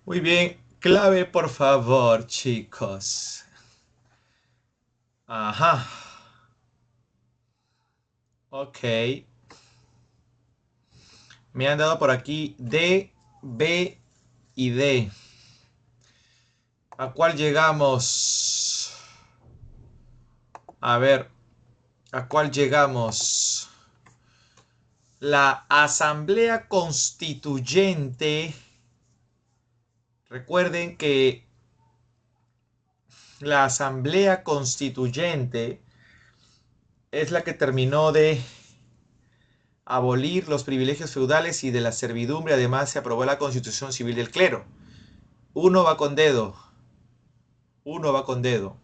Muy bien. Clave, por favor, chicos. Ajá. Ok. Me han dado por aquí D, B y D. ¿A cuál llegamos? A ver, ¿a cuál llegamos? La Asamblea Constituyente. Recuerden que la Asamblea Constituyente es la que terminó de abolir los privilegios feudales y de la servidumbre. Además, se aprobó la Constitución Civil del Clero. Uno va con dedo. Uno va con dedo.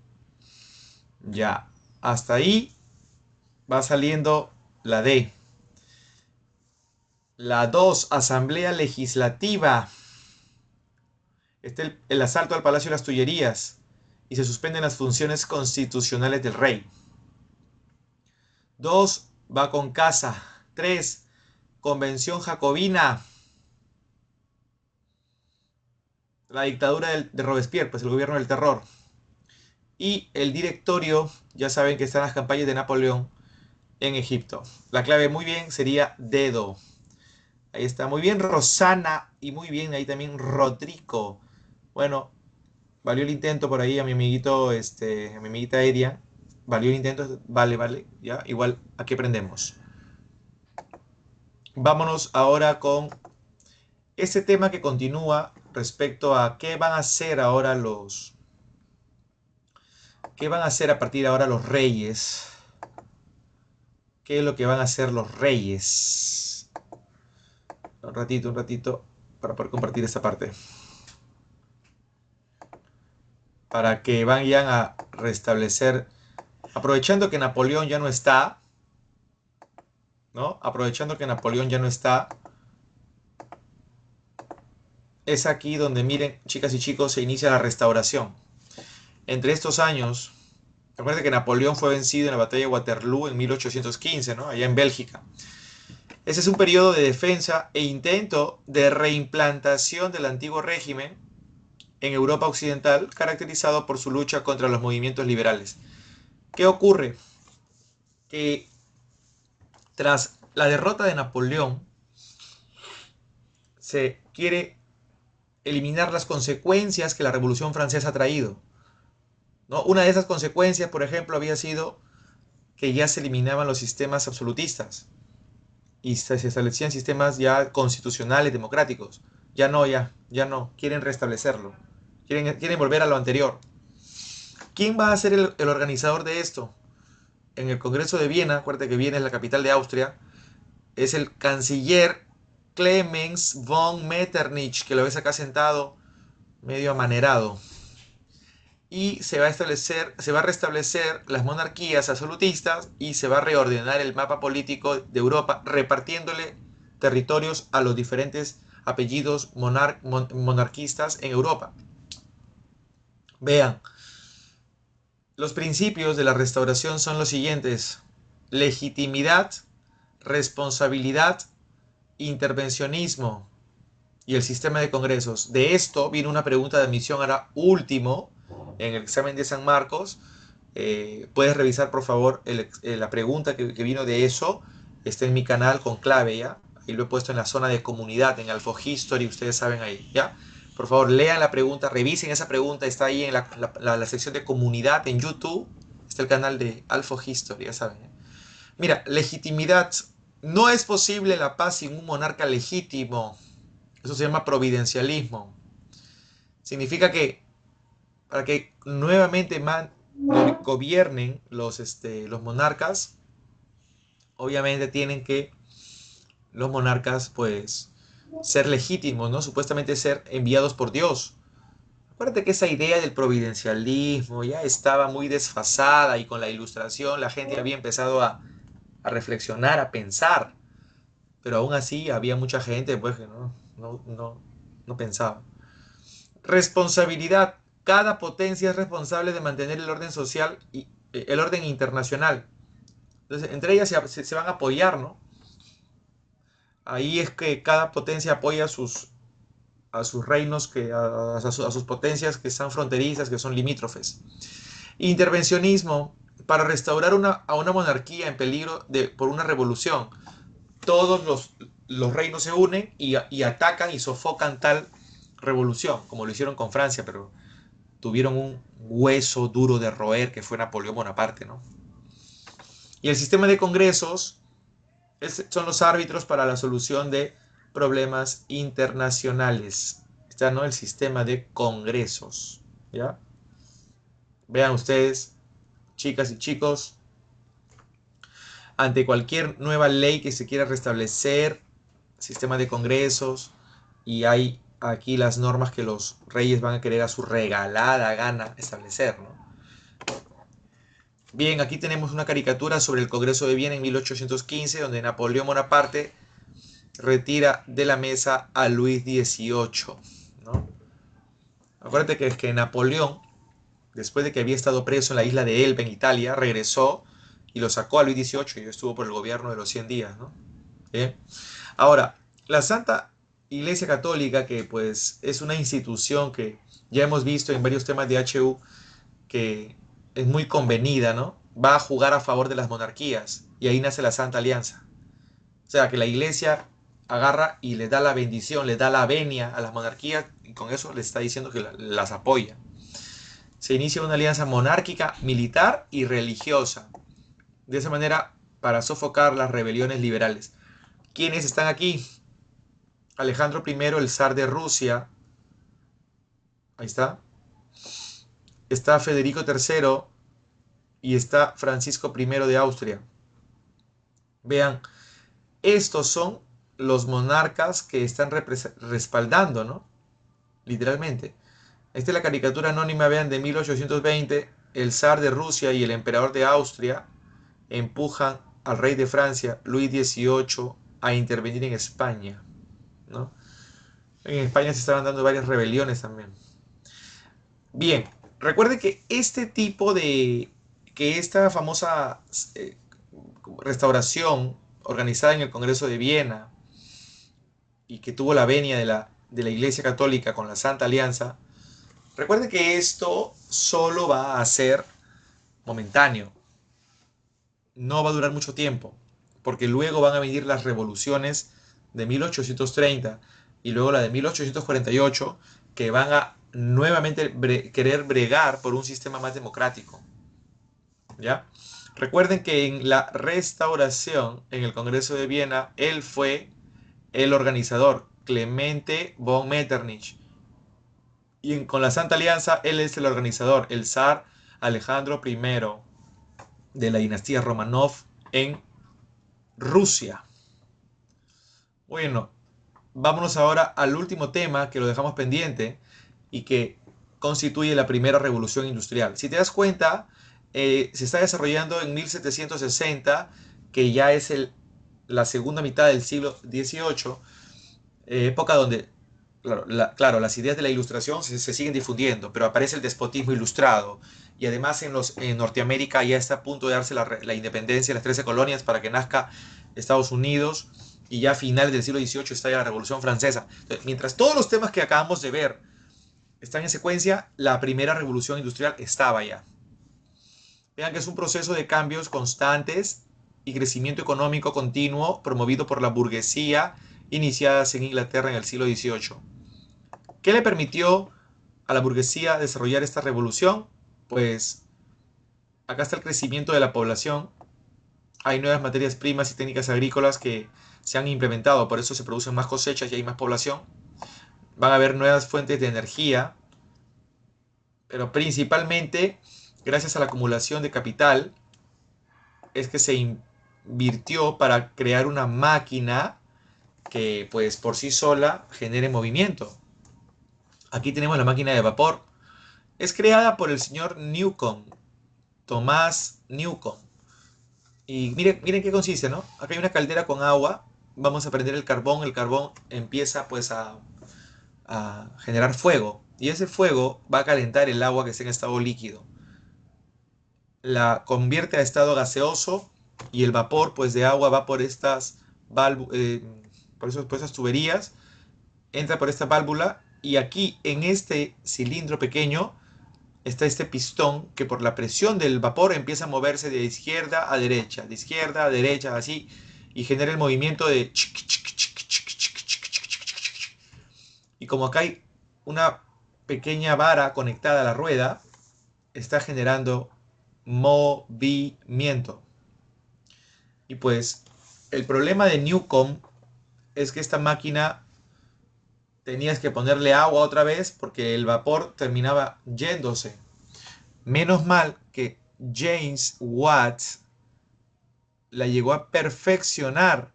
Ya. Hasta ahí va saliendo la D. La 2, Asamblea Legislativa. Este el asalto al Palacio de las Tullerías y se suspenden las funciones constitucionales del rey. 2, va con casa. 3, Convención Jacobina. La dictadura de Robespierre, pues el gobierno del terror. Y el directorio, ya saben que están las campañas de Napoleón en Egipto. La clave muy bien sería dedo. Ahí está, muy bien Rosana y muy bien ahí también Rodrigo. Bueno, valió el intento por ahí a mi amiguito, a mi amiguita Edia. Valió el intento, vale, ya, igual aquí aprendemos. Vámonos ahora con este tema que continúa respecto a qué van a hacer ahora qué van a hacer a partir de ahora los reyes. ¿Qué es lo que van a hacer los reyes? Un ratito, para poder compartir esta parte. Para que vayan a restablecer, aprovechando que Napoleón ya no está, ¿no? Aprovechando que Napoleón ya no está, es aquí donde, miren, chicas y chicos, se inicia la restauración. Entre estos años, recuerden que Napoleón fue vencido en la batalla de Waterloo en 1815, ¿no? Allá en Bélgica. Ese es un periodo de defensa e intento de reimplantación del antiguo régimen en Europa Occidental, caracterizado por su lucha contra los movimientos liberales. ¿Qué ocurre? Que tras la derrota de Napoleón, se quiere eliminar las consecuencias que la Revolución Francesa ha traído, ¿no? Una de esas consecuencias, por ejemplo, había sido que ya se eliminaban los sistemas absolutistas y se establecían sistemas ya constitucionales, democráticos. Ya no, quieren restablecerlo. Quieren volver a lo anterior. ¿Quién va a ser el organizador de esto? En el Congreso de Viena, acuérdate que Viena es la capital de Austria, es el canciller Clemens von Metternich, que lo ves acá sentado, medio amanerado. Y se va a restablecer las monarquías absolutistas y se va a reordenar el mapa político de Europa, repartiéndole territorios a los diferentes apellidos monarquistas en Europa. Vean, los principios de la restauración son los siguientes: legitimidad, responsabilidad, intervencionismo y el sistema de congresos. De esto viene una pregunta de admisión ahora último en el examen de San Marcos. Puedes revisar por favor la pregunta que vino de eso. Está en mi canal con clave, ¿ya? Ahí lo he puesto en la zona de comunidad, en Alpha History, ustedes saben ahí, ¿ya? Por favor, lean la pregunta, revisen esa pregunta, está ahí en la sección de comunidad en YouTube. Está el canal de Alpha History, ya saben, ¿eh? Mira, legitimidad. No es posible la paz sin un monarca legítimo. Eso se llama providencialismo. Significa que para que nuevamente gobiernen los monarcas, obviamente tienen que los monarcas pues ser legítimos, ¿no? Supuestamente ser enviados por Dios. Acuérdate que esa idea del providencialismo ya estaba muy desfasada y con la Ilustración la gente había empezado a reflexionar, a pensar, pero aún así había mucha gente pues que no pensaba. Responsabilidad. Cada potencia es responsable de mantener el orden social y el orden internacional. Entonces, entre ellas se van a apoyar, ¿no? Ahí es que cada potencia apoya a sus reinos, a sus potencias que están fronterizas, que son limítrofes. Intervencionismo, para restaurar a una monarquía en peligro por una revolución. Todos los reinos se unen y atacan y sofocan tal revolución, como lo hicieron con Francia, pero tuvieron un hueso duro de roer que fue Napoleón Bonaparte, ¿no? Y el sistema de congresos son los árbitros para la solución de problemas internacionales. Está, ¿no?, el sistema de congresos, ¿ya? Vean ustedes, chicas y chicos, ante cualquier nueva ley que se quiera restablecer, sistema de congresos, y hay aquí las normas que los reyes van a querer a su regalada gana establecer, ¿no? Bien, aquí tenemos una caricatura sobre el Congreso de Viena en 1815, donde Napoleón Bonaparte retira de la mesa a Luis XVIII, ¿no? Acuérdate que Napoleón, después de que había estado preso en la isla de Elba, en Italia, regresó y lo sacó a Luis XVIII y estuvo por el gobierno de los 100 días, ¿no? Bien. Ahora, la Santa Iglesia Católica, que pues es una institución que ya hemos visto en varios temas de HU, que es muy convenida, ¿no? Va a jugar a favor de las monarquías y ahí nace la Santa Alianza. O sea, que la Iglesia agarra y le da la bendición, le da la venia a las monarquías y con eso le está diciendo que las apoya. Se inicia una alianza monárquica, militar y religiosa. De esa manera, para sofocar las rebeliones liberales. ¿Quiénes están aquí? Alejandro I, el zar de Rusia. Ahí está. Está Federico III y está Francisco I de Austria. Vean, estos son los monarcas que están respaldando, ¿no? Literalmente. Esta es la caricatura anónima, vean, de 1820. El zar de Rusia y el emperador de Austria empujan al rey de Francia, Luis XVIII, a intervenir en España, ¿no? En España se estaban dando varias rebeliones también. Bien, recuerde que esta famosa restauración organizada en el Congreso de Viena y que tuvo la venia de la Iglesia Católica con la Santa Alianza, recuerde que esto solo va a ser momentáneo. No va a durar mucho tiempo, porque luego van a venir las revoluciones de 1830 y luego la de 1848, que van a nuevamente querer bregar por un sistema más democrático. ¿Ya? Recuerden que en la restauración, en el Congreso de Viena, él fue el organizador, Clemente von Metternich. Y con la Santa Alianza, él es el organizador, el zar Alejandro I de la dinastía Romanov en Rusia. Bueno, vámonos ahora al último tema que lo dejamos pendiente y que constituye la primera revolución industrial. Si te das cuenta, se está desarrollando en 1760, que ya es la segunda mitad del siglo XVIII, época donde, claro, las ideas de la ilustración se siguen difundiendo, pero aparece el despotismo ilustrado. Y además en Norteamérica ya está a punto de darse la independencia de las 13 colonias para que nazca Estados Unidos. Y ya a finales del siglo XVIII está ya la Revolución Francesa. Entonces, mientras todos los temas que acabamos de ver están en secuencia, la primera revolución industrial estaba ya. Vean que es un proceso de cambios constantes y crecimiento económico continuo promovido por la burguesía iniciadas en Inglaterra en el siglo XVIII. ¿Qué le permitió a la burguesía desarrollar esta revolución? Pues acá está el crecimiento de la población. Hay nuevas materias primas y técnicas agrícolas que se han implementado, por eso se producen más cosechas y hay más población. Van a haber nuevas fuentes de energía, pero principalmente gracias a la acumulación de capital es que se invirtió para crear una máquina que pues por sí sola genere movimiento. Aquí tenemos la máquina de vapor. Es creada por el señor Newcomb, Tomás Newcomb. Y miren qué consiste, ¿no? Acá hay una caldera con agua. Vamos a prender el carbón empieza pues a generar fuego. Y ese fuego va a calentar el agua que está en estado líquido. La convierte a estado gaseoso y el vapor pues de agua va por estas por esas tuberías entra por esta válvula y aquí en este cilindro pequeño está este pistón que por la presión del vapor empieza a moverse de izquierda a derecha, así, y genera el movimiento de... Y como acá hay una pequeña vara conectada a la rueda, está generando movimiento. Y pues el problema de Newcomb es que esta máquina tenías que ponerle agua otra vez porque el vapor terminaba yéndose. Menos mal que James Watt la llegó a perfeccionar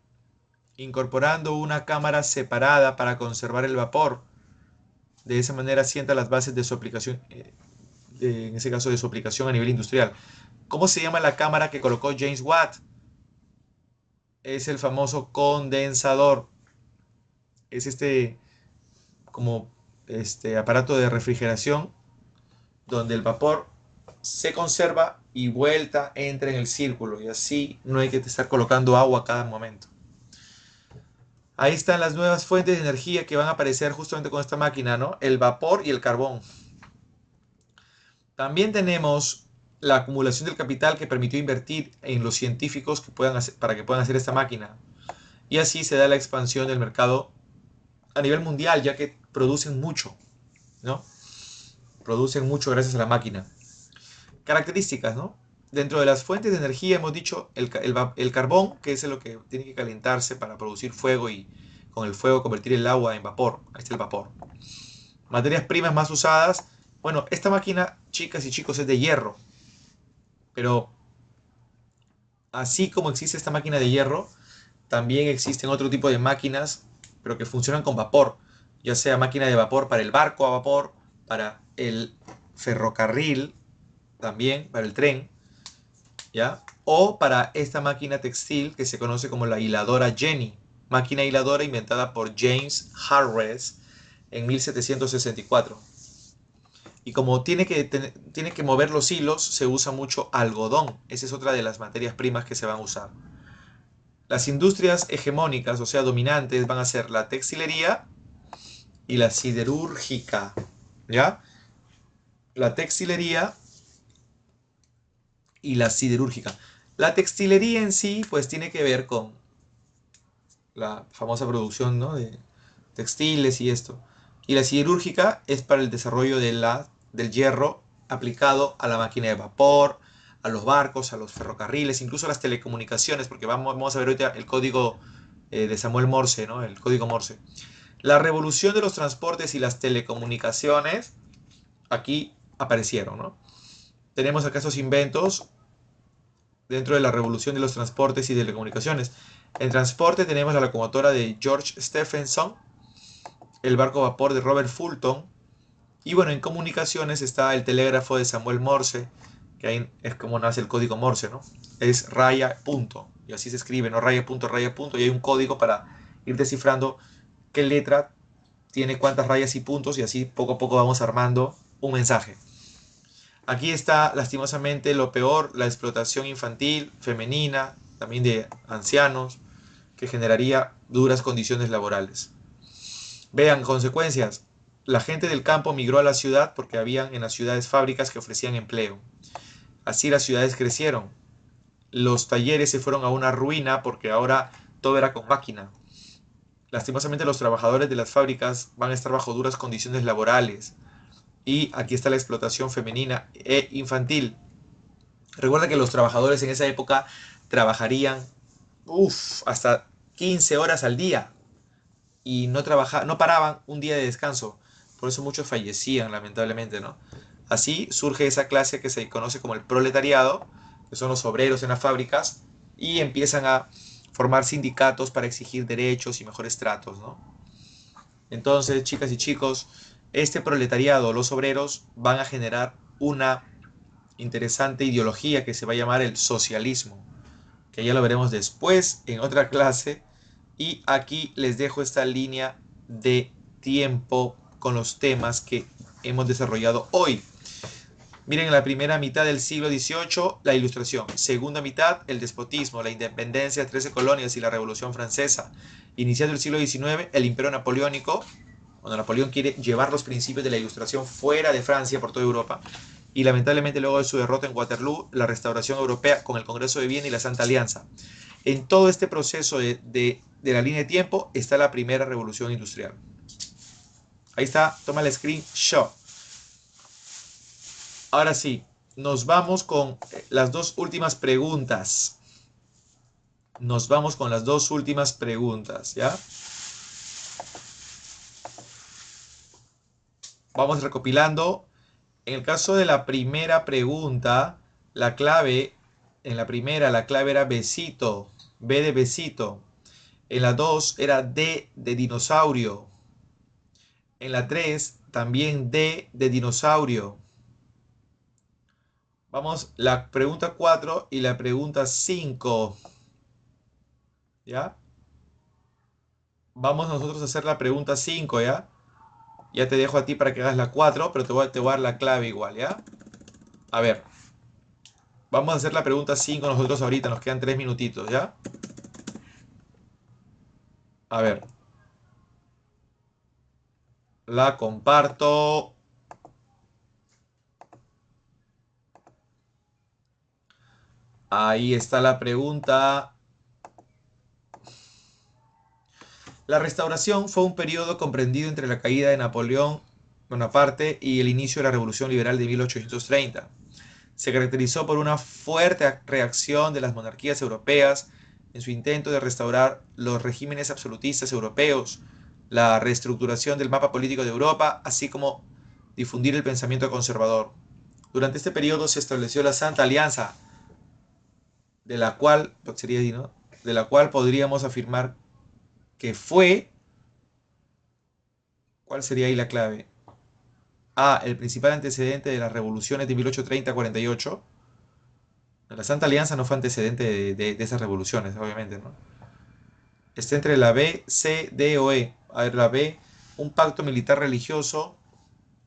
incorporando una cámara separada para conservar el vapor. De esa manera sienta las bases de su aplicación, en ese caso de su aplicación a nivel industrial. ¿Cómo se llama la cámara que colocó James Watt? Es el famoso condensador. Es como este aparato de refrigeración donde el vapor se conserva y vuelta entra en el círculo y así no hay que estar colocando agua a cada momento. Ahí están las nuevas fuentes de energía que van a aparecer justamente con esta máquina, ¿no? El vapor y el carbón. También tenemos la acumulación del capital que permitió invertir en los científicos para que puedan hacer esta máquina. Y así se da la expansión del mercado a nivel mundial, ya que producen mucho, ¿no? Producen mucho gracias a la máquina. Características, ¿no? Dentro de las fuentes de energía hemos dicho el carbón, que es lo que tiene que calentarse para producir fuego y con el fuego convertir el agua en vapor. Ahí está el vapor. Materias primas más usadas. Bueno, esta máquina, chicas y chicos, es de hierro. Pero así como existe esta máquina de hierro, también existen otro tipo de máquinas, pero que funcionan con vapor. Ya sea máquina de vapor para el barco a vapor, para el ferrocarril, también para el tren, ¿ya? O para esta máquina textil que se conoce como la hiladora Jenny, máquina hiladora inventada por James Hargreaves en 1764. Y como tiene que mover los hilos, se usa mucho algodón. Esa es otra de las materias primas que se van a usar. Las industrias hegemónicas, o sea, dominantes, van a ser la textilería y la siderúrgica, ¿ya? La textilería y la siderúrgica. La textilería en sí, pues tiene que ver con la famosa producción, ¿no? De textiles y esto. Y la siderúrgica es para el desarrollo del hierro aplicado a la máquina de vapor, a los barcos, a los ferrocarriles, incluso a las telecomunicaciones, porque vamos a ver ahorita el código de Samuel Morse, ¿no? El código Morse. La revolución de los transportes y las telecomunicaciones aquí aparecieron, ¿no? Tenemos acá esos inventos dentro de la revolución de los transportes y telecomunicaciones. En transporte tenemos la locomotora de George Stephenson, el barco a vapor de Robert Fulton, y bueno, en comunicaciones está el telégrafo de Samuel Morse, que ahí es como nace el código Morse, ¿no? Es raya, punto, y así se escribe, ¿no? Raya, punto, y hay un código para ir descifrando qué letra tiene cuántas rayas y puntos, y así poco a poco vamos armando un mensaje. Aquí está lastimosamente lo peor, la explotación infantil, femenina, también de ancianos, que generaría duras condiciones laborales. Vean, consecuencias. La gente del campo migró a la ciudad porque habían en las ciudades fábricas que ofrecían empleo. Así las ciudades crecieron. Los talleres se fueron a una ruina porque ahora todo era con máquina. Lastimosamente los trabajadores de las fábricas van a estar bajo duras condiciones laborales. Y aquí está la explotación femenina e infantil. Recuerda que los trabajadores en esa época trabajarían hasta 15 horas al día y no paraban un día de descanso. Por eso muchos fallecían, lamentablemente, ¿no? Así surge esa clase que se conoce como el proletariado, que son los obreros en las fábricas, y empiezan a formar sindicatos para exigir derechos y mejores tratos, ¿no? Entonces, chicas y chicos, este proletariado, los obreros, van a generar una interesante ideología que se va a llamar el socialismo, que ya lo veremos después en otra clase. Y aquí les dejo esta línea de tiempo con los temas que hemos desarrollado hoy. Miren, en la primera mitad del siglo XVIII, la Ilustración. Segunda mitad, el despotismo, la independencia de 13 colonias y la Revolución Francesa. Iniciando el siglo XIX, el Imperio Napoleónico. cuando Napoleón quiere llevar los principios de la Ilustración fuera de Francia, por toda Europa. Y lamentablemente luego de su derrota en Waterloo, la restauración europea con el Congreso de Viena y la Santa Alianza. En todo este proceso de la línea de tiempo está la primera revolución industrial. Ahí está, toma el screenshot. Ahora sí, nos vamos con las dos últimas preguntas. Nos vamos con las dos últimas preguntas, ¿ya? Vamos recopilando. En el caso de la primera pregunta, la clave, en la primera, la clave era besito, B de besito. En la 2 era D de dinosaurio. En la 3 también D de dinosaurio. Vamos, la pregunta 4 y la pregunta 5. ¿Ya? Vamos nosotros a hacer la pregunta 5, ¿ya? Ya te dejo a ti para que hagas la 4, pero te voy a dar la clave igual, ¿ya? A ver. Vamos a hacer la pregunta 5 nosotros ahorita, nos quedan 3 minutitos, ¿ya? A ver. La comparto. Ahí está la pregunta. La Restauración fue un periodo comprendido entre la caída de Napoleón Bonaparte y el inicio de la Revolución Liberal de 1830. Se caracterizó por una fuerte reacción de las monarquías europeas en su intento de restaurar los regímenes absolutistas europeos, la reestructuración del mapa político de Europa, así como difundir el pensamiento conservador. Durante este periodo se estableció la Santa Alianza, de la cual podríamos afirmar que fue, ¿cuál sería ahí la clave? A, el principal antecedente de las revoluciones de 1830-48. La Santa Alianza no fue antecedente de esas revoluciones, obviamente, ¿no? Está entre la B, C, D o E. A ver, la B, un pacto militar religioso,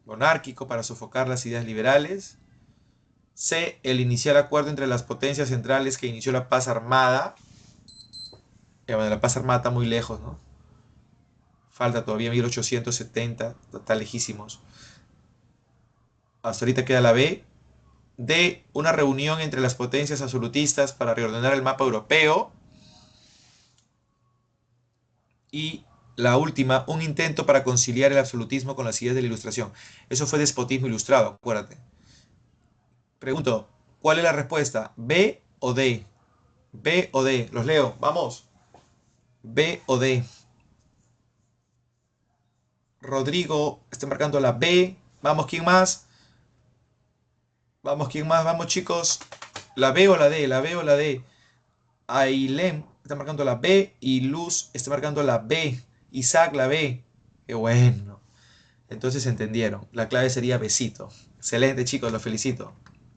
monárquico para sofocar las ideas liberales. C, el inicial acuerdo entre las potencias centrales que inició la paz armada. Bueno, la paz armada está muy lejos, ¿no? Falta todavía 1870, está lejísimos. Hasta ahorita queda la B. D, una reunión entre las potencias absolutistas para reordenar el mapa europeo. Y la última, un intento para conciliar el absolutismo con las ideas de la Ilustración. Eso fue despotismo ilustrado, acuérdate. Pregunto, ¿cuál es la respuesta? ¿B o D? ¿B o D? Los leo, vamos. ¿B o D? Rodrigo está marcando la B. Vamos, ¿quién más? Vamos, ¿quién más? Vamos, chicos. ¿La B o la D? ¿La B o la D? Ailem está marcando la B y Luz está marcando la B. Isaac la B. Qué bueno. Entonces entendieron. La clave sería besito. Excelente, chicos, los felicito.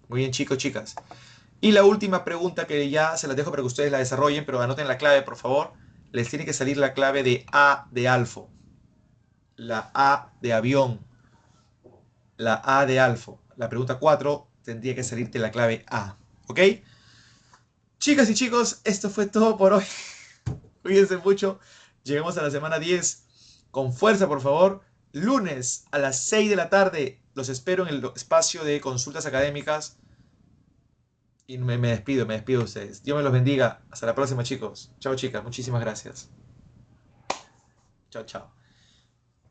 Muy bien, chicos, chicas. Y la última pregunta que ya se las dejo para que ustedes la desarrollen, pero anoten la clave, por favor. Les tiene que salir la clave de A de alfo. La A de avión. La A de alfo. La pregunta 4 tendría que salirte la clave A. ¿Ok? Chicas y chicos, esto fue todo por hoy. Cuídense mucho. Llegamos a la semana 10. Con fuerza, por favor. Lunes a las 6 de la tarde. Los espero en el espacio de consultas académicas. Y me despido de ustedes. Dios me los bendiga. Hasta la próxima, chicos. Chao, chicas. Muchísimas gracias. Chao, chao.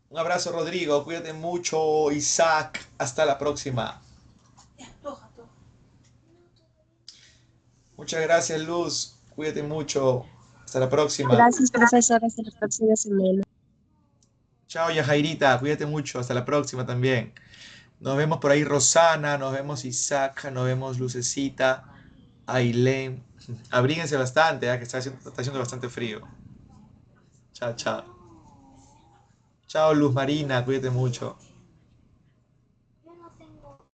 Un abrazo, Rodrigo. Cuídate mucho, Isaac. Hasta la próxima. Muchas gracias, Luz. Cuídate mucho. Hasta la próxima. Gracias, profesor. Hasta la próxima semana. Chao, Yajairita. Cuídate mucho. Hasta la próxima también. Nos vemos por ahí, Rosana. Nos vemos, Isaac. Nos vemos, Lucecita. Ailén. Abríguense bastante, que está haciendo bastante frío. Chao, chao. Chao, Luz Marina. Cuídate mucho.